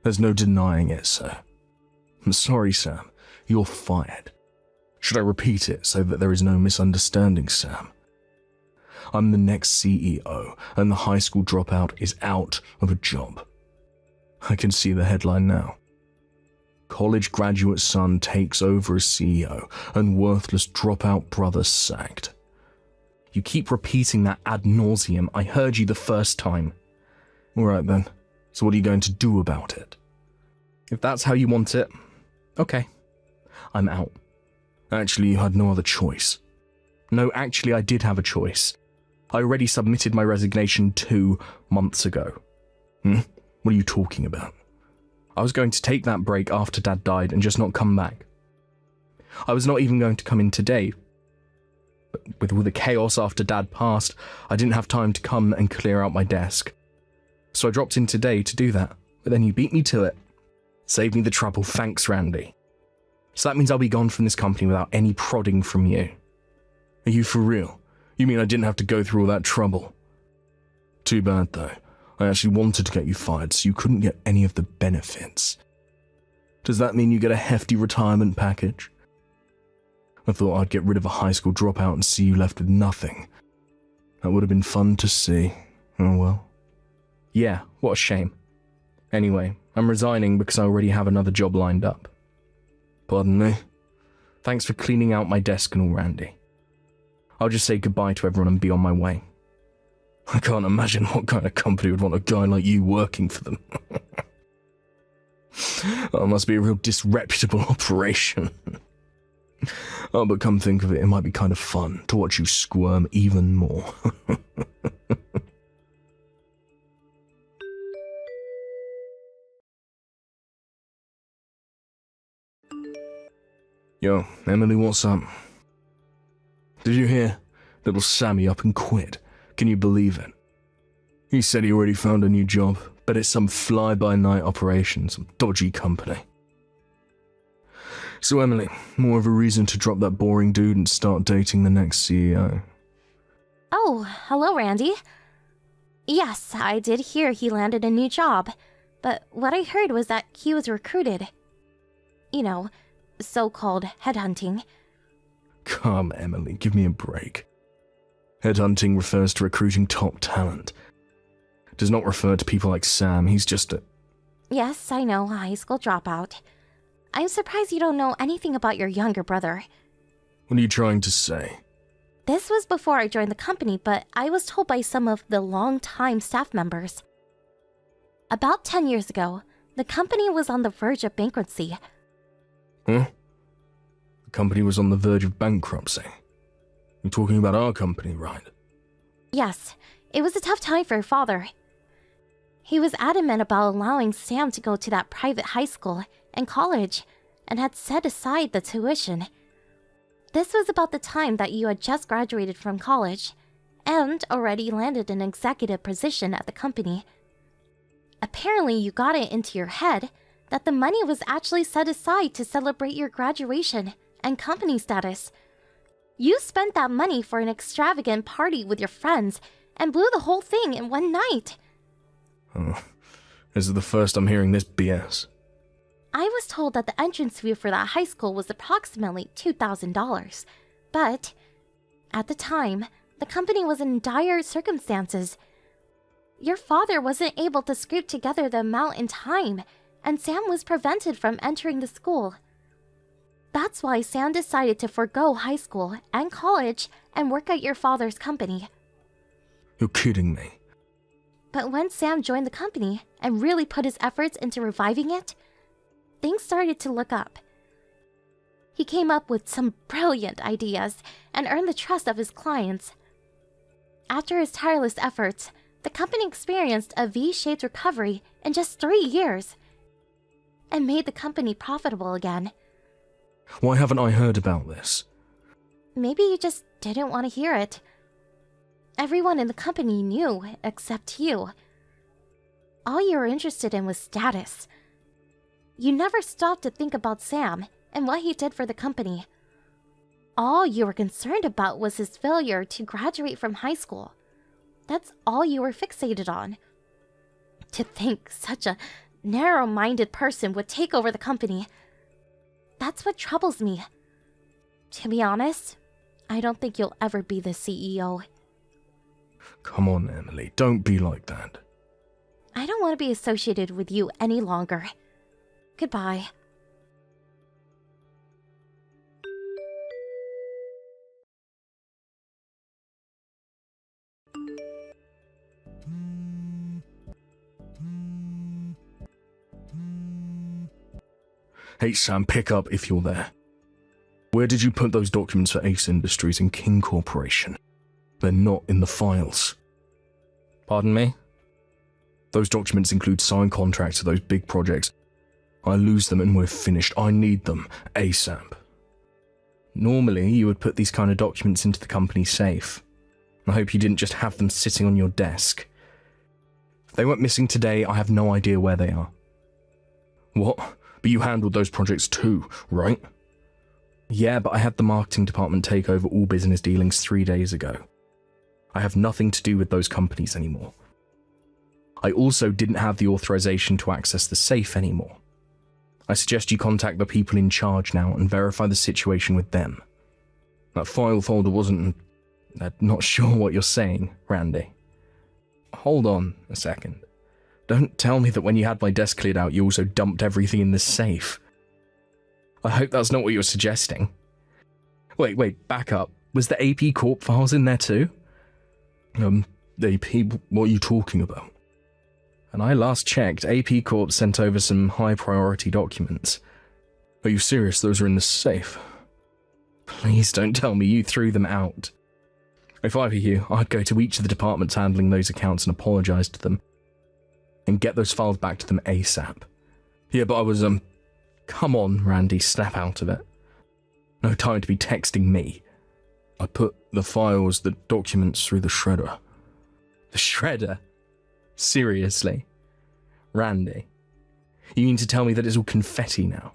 There's no denying it, sir. I'm sorry, Sam. You're fired. Should I repeat it so that there is no misunderstanding, Sam? I'm the next CEO, and the high school dropout is out of a job. I can see the headline now. College graduate son takes over as CEO, and worthless dropout brother sacked. You keep repeating that ad nauseum. I heard you the first time. All right then, so what are you going to do about it? If that's how you want it, okay. I'm out. Actually, you had no other choice. No, actually, I did have a choice. I already submitted my resignation 2 months ago. What are you talking about? I was going to take that break after Dad died and just not come back. I was not even going to come in today. But with all the chaos after Dad passed, I didn't have time to come and clear out my desk. So I dropped in today to do that, but then you beat me to it. Saved me the trouble, thanks, Randy. So that means I'll be gone from this company without any prodding from you. Are you for real? You mean I didn't have to go through all that trouble? Too bad, though. I actually wanted to get you fired so you couldn't get any of the benefits. Does that mean you get a hefty retirement package? I thought I'd get rid of a high school dropout and see you left with nothing. That would have been fun to see. Oh well. Yeah, what a shame. Anyway, I'm resigning because I already have another job lined up. Pardon me? Thanks for cleaning out my desk and all, Randy. I'll just say goodbye to everyone and be on my way. I can't imagine what kind of company would want a guy like you working for them. That must be a real disreputable operation. Oh, but come think of it, it might be kind of fun to watch you squirm even more. Yo, Emily, what's up? Did you hear? Little Sammy up and quit. Can you believe it? He said he already found a new job, but it's some fly-by-night operation, some dodgy company. So Emily, more of a reason to drop that boring dude and start dating the next CEO. Oh, hello, Randy. Yes, I did hear he landed a new job, but what I heard was that he was recruited. You know, so-called headhunting. Come, Emily, give me a break. Headhunting refers to recruiting top talent. It does not refer to people like Sam, he's just a... Yes, I know, a high school dropout. I'm surprised you don't know anything about your younger brother. What are you trying to say? This was before I joined the company, but I was told by some of the long-time staff members. About 10 years ago, the company was on the verge of bankruptcy. Huh? The company was on the verge of bankruptcy? You're talking about our company, right? Yes, it was a tough time for her father. He was adamant about allowing Sam to go to that private high school and college, and had set aside the tuition. This was about the time that you had just graduated from college, and already landed an executive position at the company. Apparently you got it into your head that the money was actually set aside to celebrate your graduation and company status. You spent that money for an extravagant party with your friends and blew the whole thing in one night. Oh, this is the first I'm hearing this BS. I was told that the entrance fee for that high school was approximately $2,000, but at the time, the company was in dire circumstances. Your father wasn't able to scrape together the amount in time, and Sam was prevented from entering the school. That's why Sam decided to forego high school and college and work at your father's company. You're kidding me. But when Sam joined the company and really put his efforts into reviving it, things started to look up. He came up with some brilliant ideas and earned the trust of his clients. After his tireless efforts, the company experienced a V-shaped recovery in just 3 years and made the company profitable again. Why haven't I heard about this? Maybe you just didn't want to hear it. Everyone in the company knew except you. All you were interested in was status. You never stopped to think about Sam and what he did for the company. All you were concerned about was his failure to graduate from high school. That's all you were fixated on. To think such a narrow-minded person would take over the company. That's what troubles me. To be honest, I don't think you'll ever be the CEO. Come on, Emily, don't be like that. I don't want to be associated with you any longer. Goodbye. Hey Sam, pick up if you're there. Where did you put those documents for Ace Industries and King Corporation? They're not in the files. Pardon me? Those documents include signed contracts for those big projects. I lose them and we're finished. I need them ASAP. Normally, you would put these kind of documents into the company safe. I hope you didn't just have them sitting on your desk. If they went missing today, I have no idea where they are. What? But you handled those projects too, right? Yeah, but I had the marketing department take over all business dealings 3 days ago. I have nothing to do with those companies anymore. I also didn't have the authorization to access the safe anymore. I suggest you contact the people in charge now and verify the situation with them. That file folder wasn't... I'm not sure what you're saying, Randy. Hold on a second. Don't tell me that when you had my desk cleared out, you also dumped everything in the safe. I hope that's not what you're suggesting. Wait, back up. Was the AP Corp files in there too? AP, what are you talking about? And I last checked, AP Corp sent over some high-priority documents. Are you serious? Those are in the safe? Please don't tell me you threw them out. If I were you, I'd go to each of the departments handling those accounts and apologize to them. And get those files back to them ASAP. Yeah, but I was, Come on, Randy, snap out of it. No time to be texting me. I put the files, the documents through the shredder. The shredder? Seriously? Randy, you mean to tell me that it's all confetti now?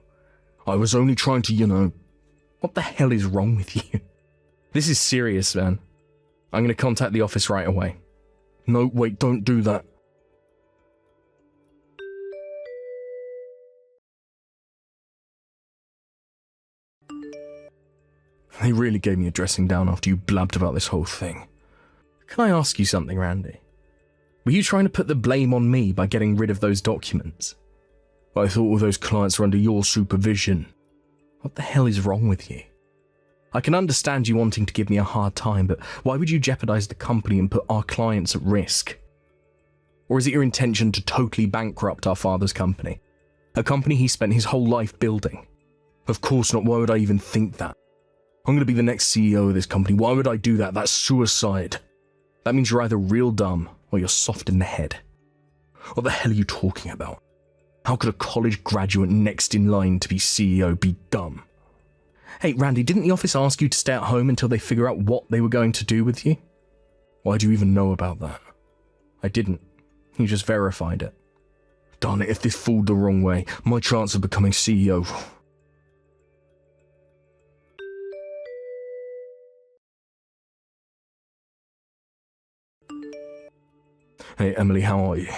I was only trying to, What the hell is wrong with you? This is serious, man. I'm going to contact the office right away. No, wait, don't do that. They really gave me a dressing down after you blabbed about this whole thing. Can I ask you something, Randy? Were you trying to put the blame on me by getting rid of those documents? I thought all those clients were under your supervision. What the hell is wrong with you? I can understand you wanting to give me a hard time, but why would you jeopardize the company and put our clients at risk? Or is it your intention to totally bankrupt our father's company? A company he spent his whole life building? Of course not. Why would I even think that? I'm going to be the next CEO of this company. Why would I do that? That's suicide. That means you're either real dumb or you're soft in the head. What the hell are you talking about? How could a college graduate next in line to be CEO be dumb? Hey, Randy, didn't the office ask you to stay at home until they figure out what they were going to do with you? Why do you even know about that? I didn't. You just verified it. Darn it, if this fooled the wrong way, my chance of becoming CEO... Hey, Emily, how are you?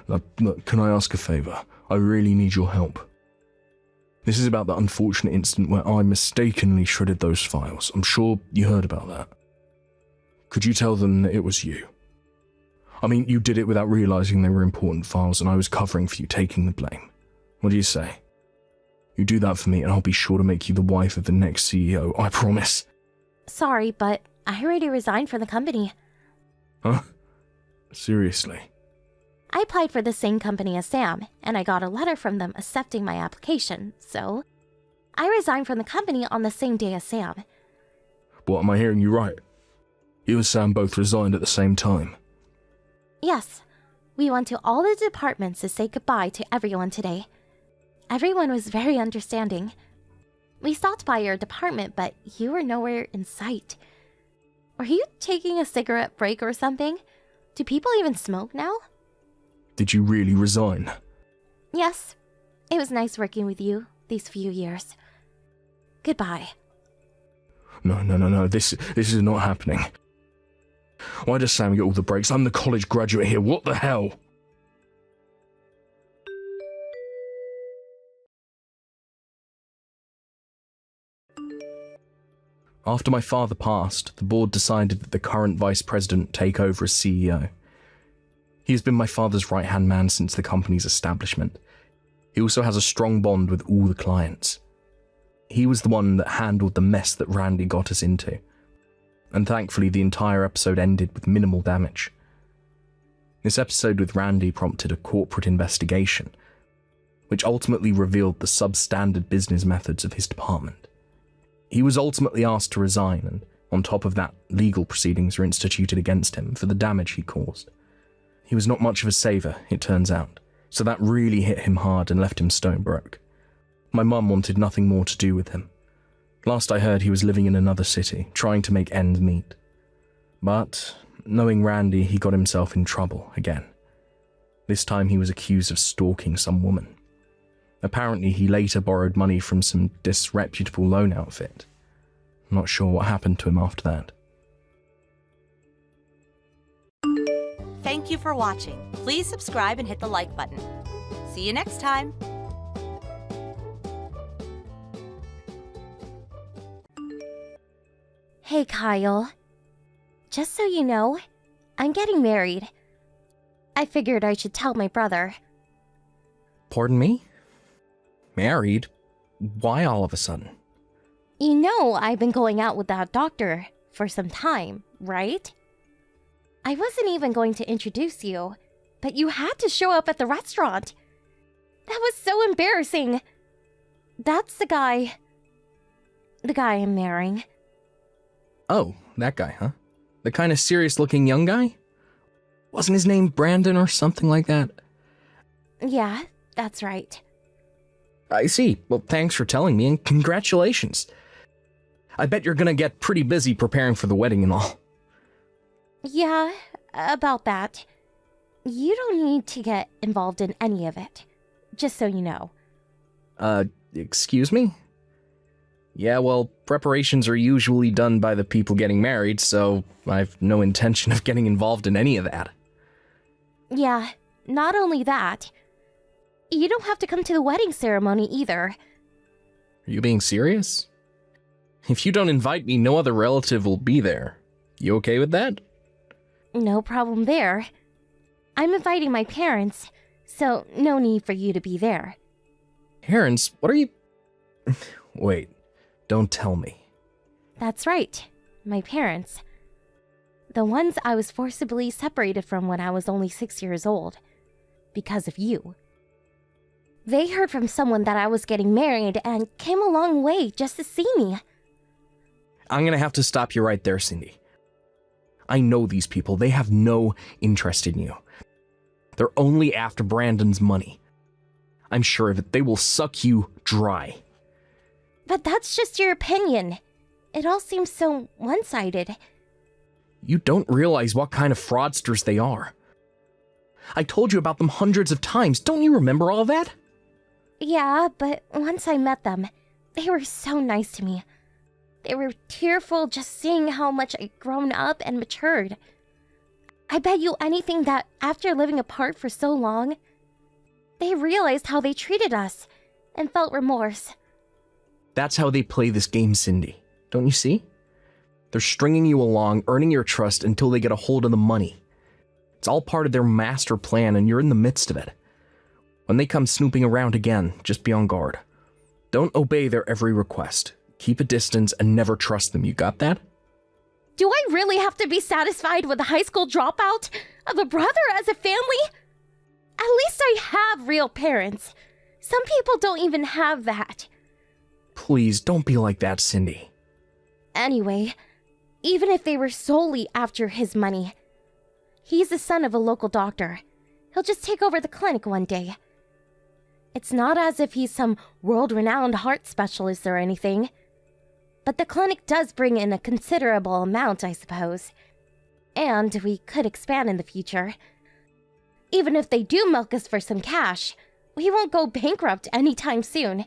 Look, can I ask a favour? I really need your help. This is about the unfortunate incident where I mistakenly shredded those files. I'm sure you heard about that. Could you tell them that it was you? I mean, you did it without realising they were important files and I was covering for you, taking the blame. What do you say? You do that for me and I'll be sure to make you the wife of the next CEO, I promise. Sorry, but I already resigned from the company. Huh? Seriously? I applied for the same company as Sam, and I got a letter from them accepting my application, so I resigned from the company on the same day as Sam. What, am I hearing you right? You and Sam both resigned at the same time? Yes. We went to all the departments to say goodbye to everyone today. Everyone was very understanding. We stopped by your department, but you were nowhere in sight. Were you taking a cigarette break or something? Do people even smoke now? Did you really resign? Yes. It was nice working with you these few years. Goodbye. No, this is not happening. Why does Sam get all the breaks? I'm the college graduate here, what the hell? After my father passed, the board decided that the current vice president take over as CEO. He has been my father's right-hand man since the company's establishment. He also has a strong bond with all the clients. He was the one that handled the mess that Randy got us into. And thankfully, the entire episode ended with minimal damage. This episode with Randy prompted a corporate investigation, which ultimately revealed the substandard business methods of his department. He was ultimately asked to resign, and on top of that, legal proceedings were instituted against him for the damage he caused. He was not much of a saver, it turns out, so that really hit him hard and left him stone broke. My mum wanted nothing more to do with him. Last I heard, he was living in another city, trying to make ends meet. But, knowing Randy, he got himself in trouble again. This time he was accused of stalking some woman. Apparently, he later borrowed money from some disreputable loan outfit. I'm not sure what happened to him after that. Thank you for watching. Please subscribe and hit the like button. See you next time. Hey, Kyle. Just so you know, I'm getting married. I figured I should tell my brother. Pardon me? Married? Why all of a sudden? You know I've been going out with that doctor for some time, right? I wasn't even going to introduce you, but you had to show up at the restaurant. That was so embarrassing. That's the guy I'm marrying. Oh, that guy, huh? The kind of serious-looking young guy? Wasn't his name Brandon or something like that? Yeah, that's right. I see. Well, thanks for telling me, and congratulations. I bet you're gonna get pretty busy preparing for the wedding and all. Yeah, about that. You don't need to get involved in any of it, just so you know. Excuse me? Yeah, well, preparations are usually done by the people getting married, so I've no intention of getting involved in any of that. Yeah, not only that, you don't have to come to the wedding ceremony either. Are you being serious? If you don't invite me, no other relative will be there. You okay with that? No problem there. I'm inviting my parents, so no need for you to be there. Parents? What are you... Wait, don't tell me. That's right, my parents. The ones I was forcibly separated from when I was only 6 years old. Because of you. They heard from someone that I was getting married and came a long way just to see me. I'm gonna have to stop you right there, Cindy. I know these people. They have no interest in you. They're only after Brandon's money. I'm sure of it. They will suck you dry. But that's just your opinion. It all seems so one-sided. You don't realize what kind of fraudsters they are. I told you about them hundreds of times. Don't you remember all that? Yeah, but once I met them, they were so nice to me. They were tearful just seeing how much I'd grown up and matured. I bet you anything that after living apart for so long, they realized how they treated us and felt remorse. That's how they play this game, Cindy. Don't you see? They're stringing you along, earning your trust until they get a hold of the money. It's all part of their master plan, and you're in the midst of it. When they come snooping around again, just be on guard. Don't obey their every request. Keep a distance and never trust them. You got that? Do I really have to be satisfied with a high school dropout of a brother as a family? At least I have real parents. Some people don't even have that. Please, don't be like that, Cindy. Anyway, even if they were solely after his money, he's the son of a local doctor. He'll just take over the clinic one day. It's not as if he's some world-renowned heart specialist or anything. But the clinic does bring in a considerable amount, I suppose. And we could expand in the future. Even if they do milk us for some cash, we won't go bankrupt anytime soon.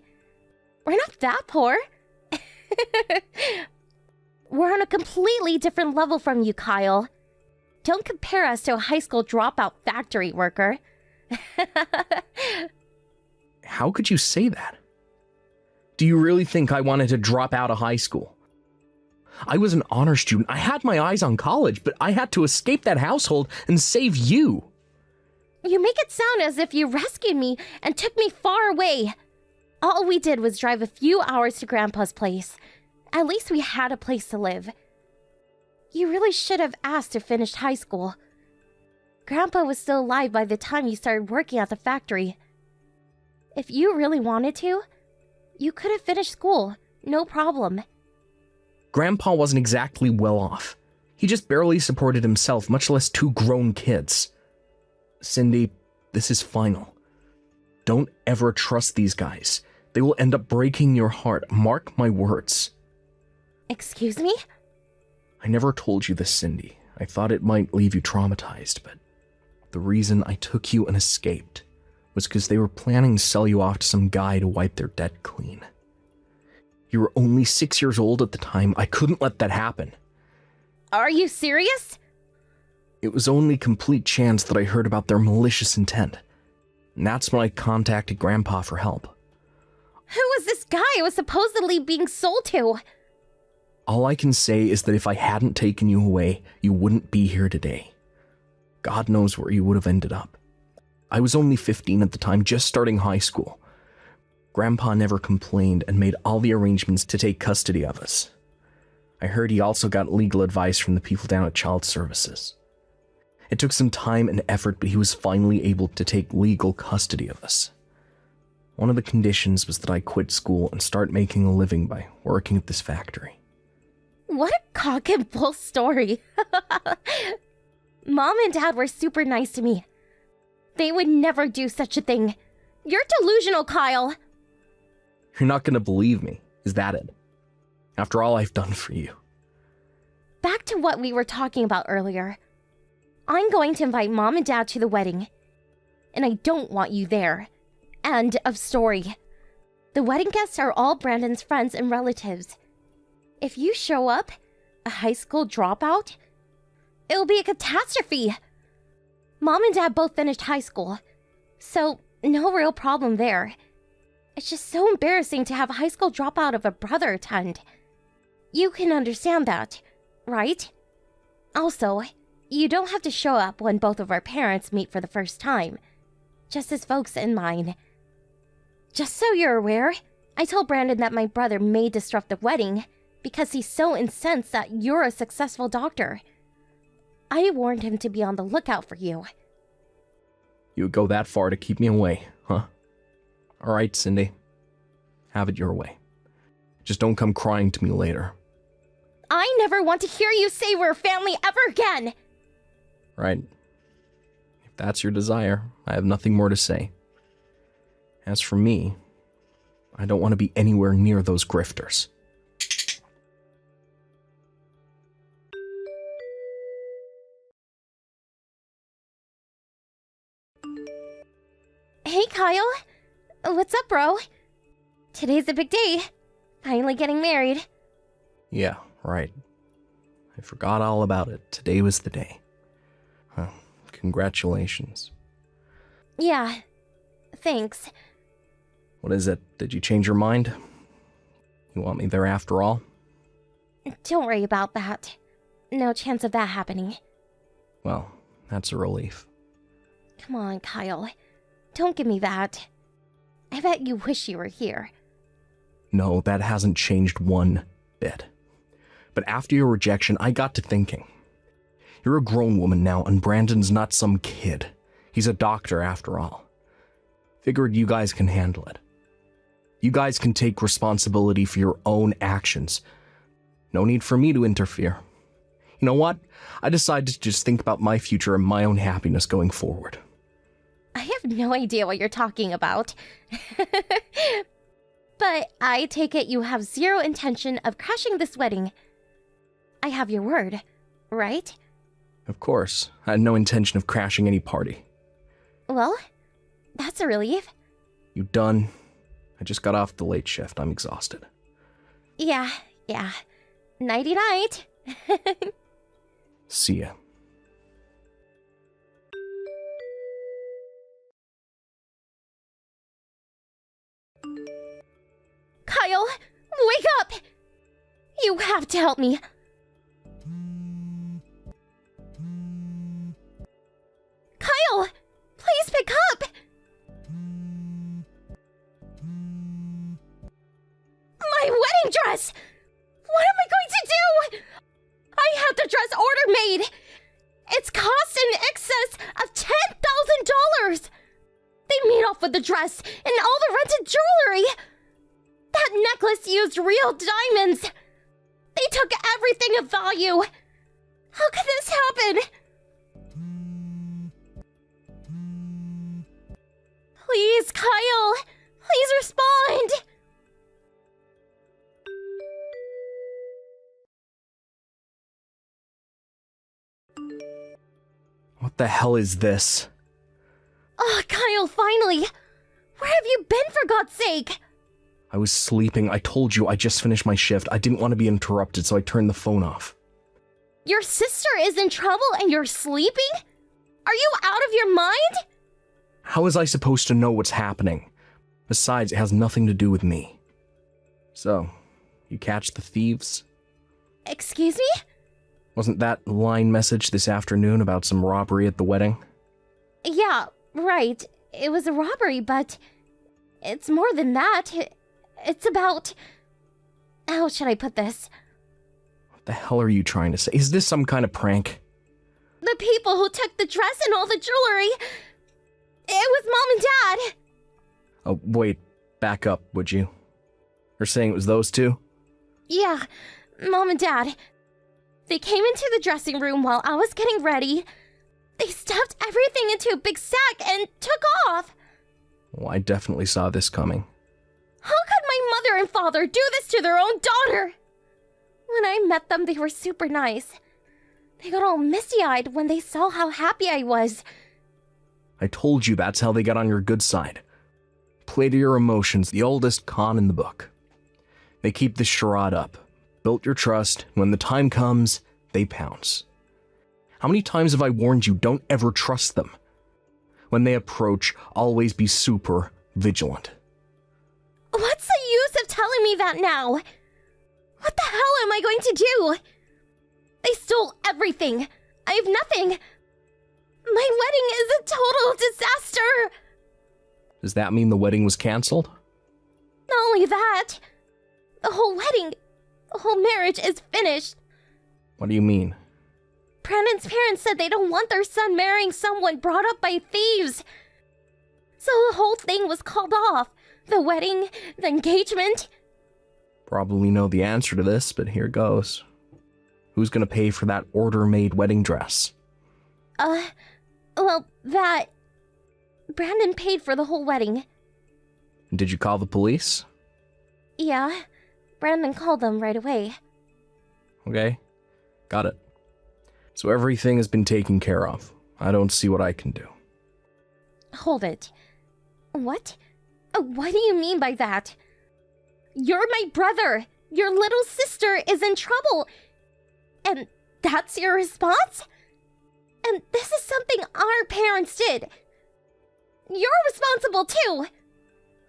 We're not that poor. We're on a completely different level from you, Kyle. Don't compare us to a high school dropout factory worker. How could you say that? Do you really think I wanted to drop out of high school? I was an honor student. I had my eyes on college, but I had to escape that household and save you. You make it sound as if you rescued me and took me far away. All we did was drive a few hours to Grandpa's place. At least we had a place to live. You really should have asked to finish high school. Grandpa was still alive by the time you started working at the factory. If you really wanted to, you could have finished school, no problem. Grandpa wasn't exactly well off. He just barely supported himself, much less two grown kids. Cindy, this is final. Don't ever trust these guys. They will end up breaking your heart. Mark my words. Excuse me? I never told you this, Cindy. I thought it might leave you traumatized, but the reason I took you and escaped was because they were planning to sell you off to some guy to wipe their debt clean. You were only 6 years old at the time. I couldn't let that happen. Are you serious? It was only complete chance that I heard about their malicious intent. And that's when I contacted Grandpa for help. Who was this guy I was supposedly being sold to? All I can say is that if I hadn't taken you away, you wouldn't be here today. God knows where you would have ended up. I was only 15 at the time, just starting high school. Grandpa never complained and made all the arrangements to take custody of us. I heard he also got legal advice from the people down at Child Services. It took some time and effort, but he was finally able to take legal custody of us. One of the conditions was that I quit school and start making a living by working at this factory. What a cock and bull story. Mom and Dad were super nice to me. They would never do such a thing. You're delusional, Kyle. You're not going to believe me, is that it? After all I've done for you. Back to what we were talking about earlier. I'm going to invite Mom and Dad to the wedding. And I don't want you there. End of story. The wedding guests are all Brandon's friends and relatives. If you show up, a high school dropout, it'll be a catastrophe. Mom and Dad both finished high school, so no real problem there. It's just so embarrassing to have a high school dropout of a brother attend. You can understand that, right? Also, you don't have to show up when both of our parents meet for the first time, just as folks in mine. Just so you're aware, I told Brandon that my brother may disrupt the wedding because he's so incensed that you're a successful doctor. I warned him to be on the lookout for you. You would go that far to keep me away, huh? All right, Cindy. Have it your way. Just don't come crying to me later. I never want to hear you say we're family ever again! Right. If that's your desire, I have nothing more to say. As for me, I don't want to be anywhere near those grifters. Hey, Kyle. What's up, bro? Today's a big day. Finally getting married. Yeah, right. I forgot all about it. Today was the day. Congratulations. Yeah. Thanks. What is it? Did you change your mind? You want me there after all? Don't worry about that. No chance of that happening. Well, that's a relief. Come on, Kyle. Don't give me that. I bet you wish you were here. No, that hasn't changed one bit. But after your rejection, I got to thinking. You're a grown woman now, and Brandon's not some kid. He's a doctor after all. Figured you guys can handle it. You guys can take responsibility for your own actions. No need for me to interfere. You know what? I decided to just think about my future and my own happiness going forward. I have no idea what you're talking about. But I take it you have zero intention of crashing this wedding. I have your word, right? Of course. I had no intention of crashing any party. Well, that's a relief. You done? I just got off the late shift. I'm exhausted. Yeah. Nighty-night. See ya. Kyle, wake up! You have to help me. Kyle, please pick up! My wedding dress! What am I going to do? I have the dress order made! It's cost in excess of $10,000! They made off with the dress and all the rented jewelry! That necklace used real diamonds! They took everything of value! How could this happen? Please, Kyle! Please respond! What the hell is this? Oh, Kyle, finally! Where have you been, for God's sake? I was sleeping. I told you I just finished my shift. I didn't want to be interrupted, so I turned the phone off. Your sister is in trouble and you're sleeping? Are you out of your mind? How was I supposed to know what's happening? Besides, it has nothing to do with me. So, you catch the thieves? Excuse me? Wasn't that line message this afternoon about some robbery at the wedding? Yeah, right. It was a robbery, but it's more than that. It's about... How should I put this? What the hell are you trying to say? Is this some kind of prank? The people who took the dress and all the jewelry... It was Mom and Dad! Oh, wait. Back up, would you? You're saying it was those two? Yeah, Mom and Dad. They came into the dressing room while I was getting ready. They stuffed everything into a big sack and took off. Well, I definitely saw this coming. How could my mother and father do this to their own daughter? When I met them, they were super nice. They got all misty-eyed when they saw how happy I was. I told you that's how they got on your good side. Play to your emotions, the oldest con in the book. They keep the charade up, built your trust, and when the time comes, they pounce. How many times have I warned you, don't ever trust them? When they approach, always be super vigilant. What's the use of telling me that now? What the hell am I going to do? They stole everything. I have nothing. My wedding is a total disaster. Does that mean the wedding was canceled? Not only that, the whole wedding, the whole marriage is finished. What do you mean? Brandon's parents said they don't want their son marrying someone brought up by thieves. So the whole thing was called off. The wedding, the engagement. Probably know the answer to this, but here goes. Who's gonna pay for that order-made wedding dress? Well, that... Brandon paid for the whole wedding. Did you call the police? Yeah, Brandon called them right away. Okay, got it. So everything has been taken care of. I don't see what I can do. Hold it. What? What do you mean by that? You're my brother! Your little sister is in trouble! And that's your response? And this is something our parents did. You're responsible too!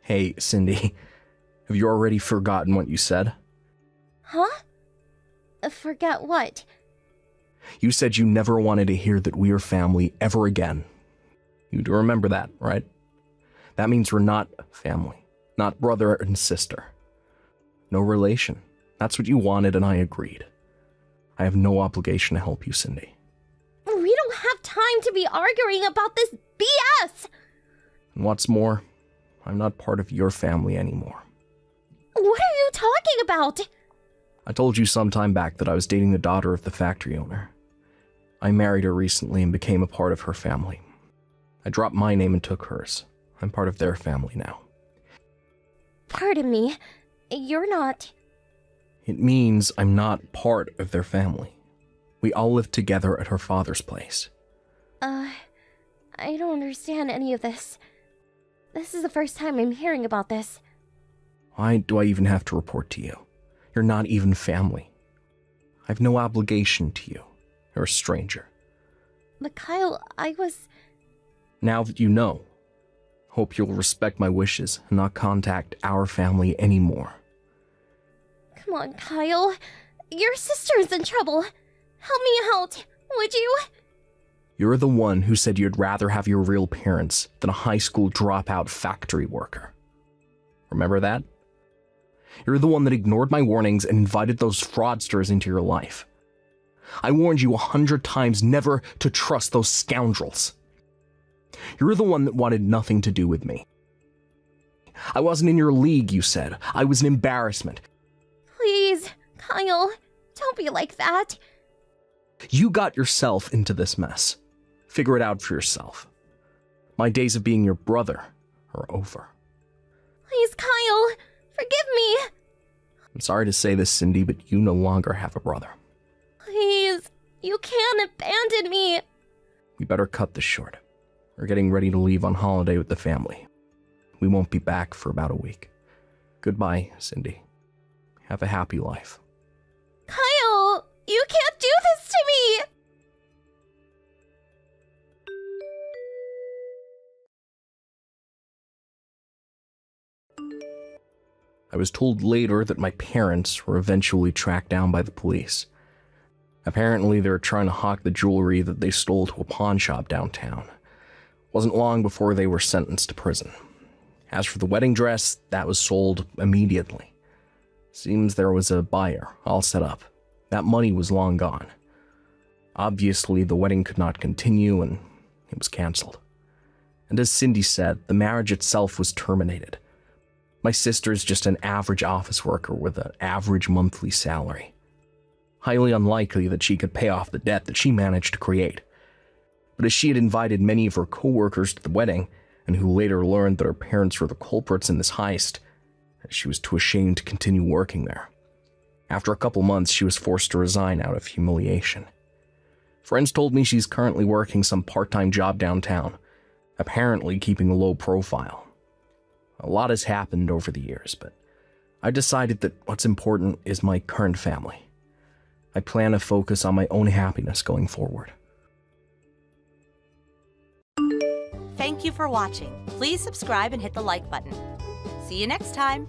Hey, Cindy, have you already forgotten what you said? Huh? Forget what? You said you never wanted to hear that we are family ever again. You do remember that, right? That means we're not family, not brother and sister. No relation. That's what you wanted and I agreed. I have no obligation to help you, Cindy. We don't have time to be arguing about this BS! And what's more, I'm not part of your family anymore. What are you talking about? I told you some time back that I was dating the daughter of the factory owner. I married her recently and became a part of her family. I dropped my name and took hers. I'm part of their family now. Pardon me, you're not... It means I'm not part of their family. We all live together at her father's place. I don't understand any of this. This is the first time I'm hearing about this. Why do I even have to report to you? You're not even family. I've no obligation to you. You're a stranger. But Kyle, I was... Now that you know, hope you'll respect my wishes and not contact our family anymore. Come on, Kyle. Your sister's in trouble. Help me out, would you? You're the one who said you'd rather have your real parents than a high school dropout factory worker. Remember that? You're the one that ignored my warnings and invited those fraudsters into your life. I warned you 100 times never to trust those scoundrels. You're the one that wanted nothing to do with me. I wasn't in your league, you said. I was an embarrassment. Please, Kyle, don't be like that. You got yourself into this mess. Figure it out for yourself. My days of being your brother are over. Please, Kyle, forgive me. I'm sorry to say this, Cindy, but you no longer have a brother. Please, you can't abandon me. We better cut this short. We're getting ready to leave on holiday with the family. We won't be back for about a week. Goodbye, Cindy. Have a happy life. Kyle, you can't do this to me. I was told later that my parents were eventually tracked down by the police. Apparently, they were trying to hawk the jewelry that they stole to a pawn shop downtown. Wasn't long before they were sentenced to prison. As for the wedding dress, that was sold immediately. Seems there was a buyer all set up. That money was long gone. Obviously, the wedding could not continue and it was canceled. And as Cindy said, the marriage itself was terminated. My sister's just an average office worker with an average monthly salary. Highly unlikely that she could pay off the debt that she managed to create. But as she had invited many of her co-workers to the wedding, and who later learned that her parents were the culprits in this heist, she was too ashamed to continue working there. After a couple months, she was forced to resign out of humiliation. Friends told me she's currently working some part-time job downtown, apparently keeping a low profile. A lot has happened over the years, but I decided that what's important is my current family. I plan to focus on my own happiness going forward. Thank you for watching. Please subscribe and hit the like button. See you next time.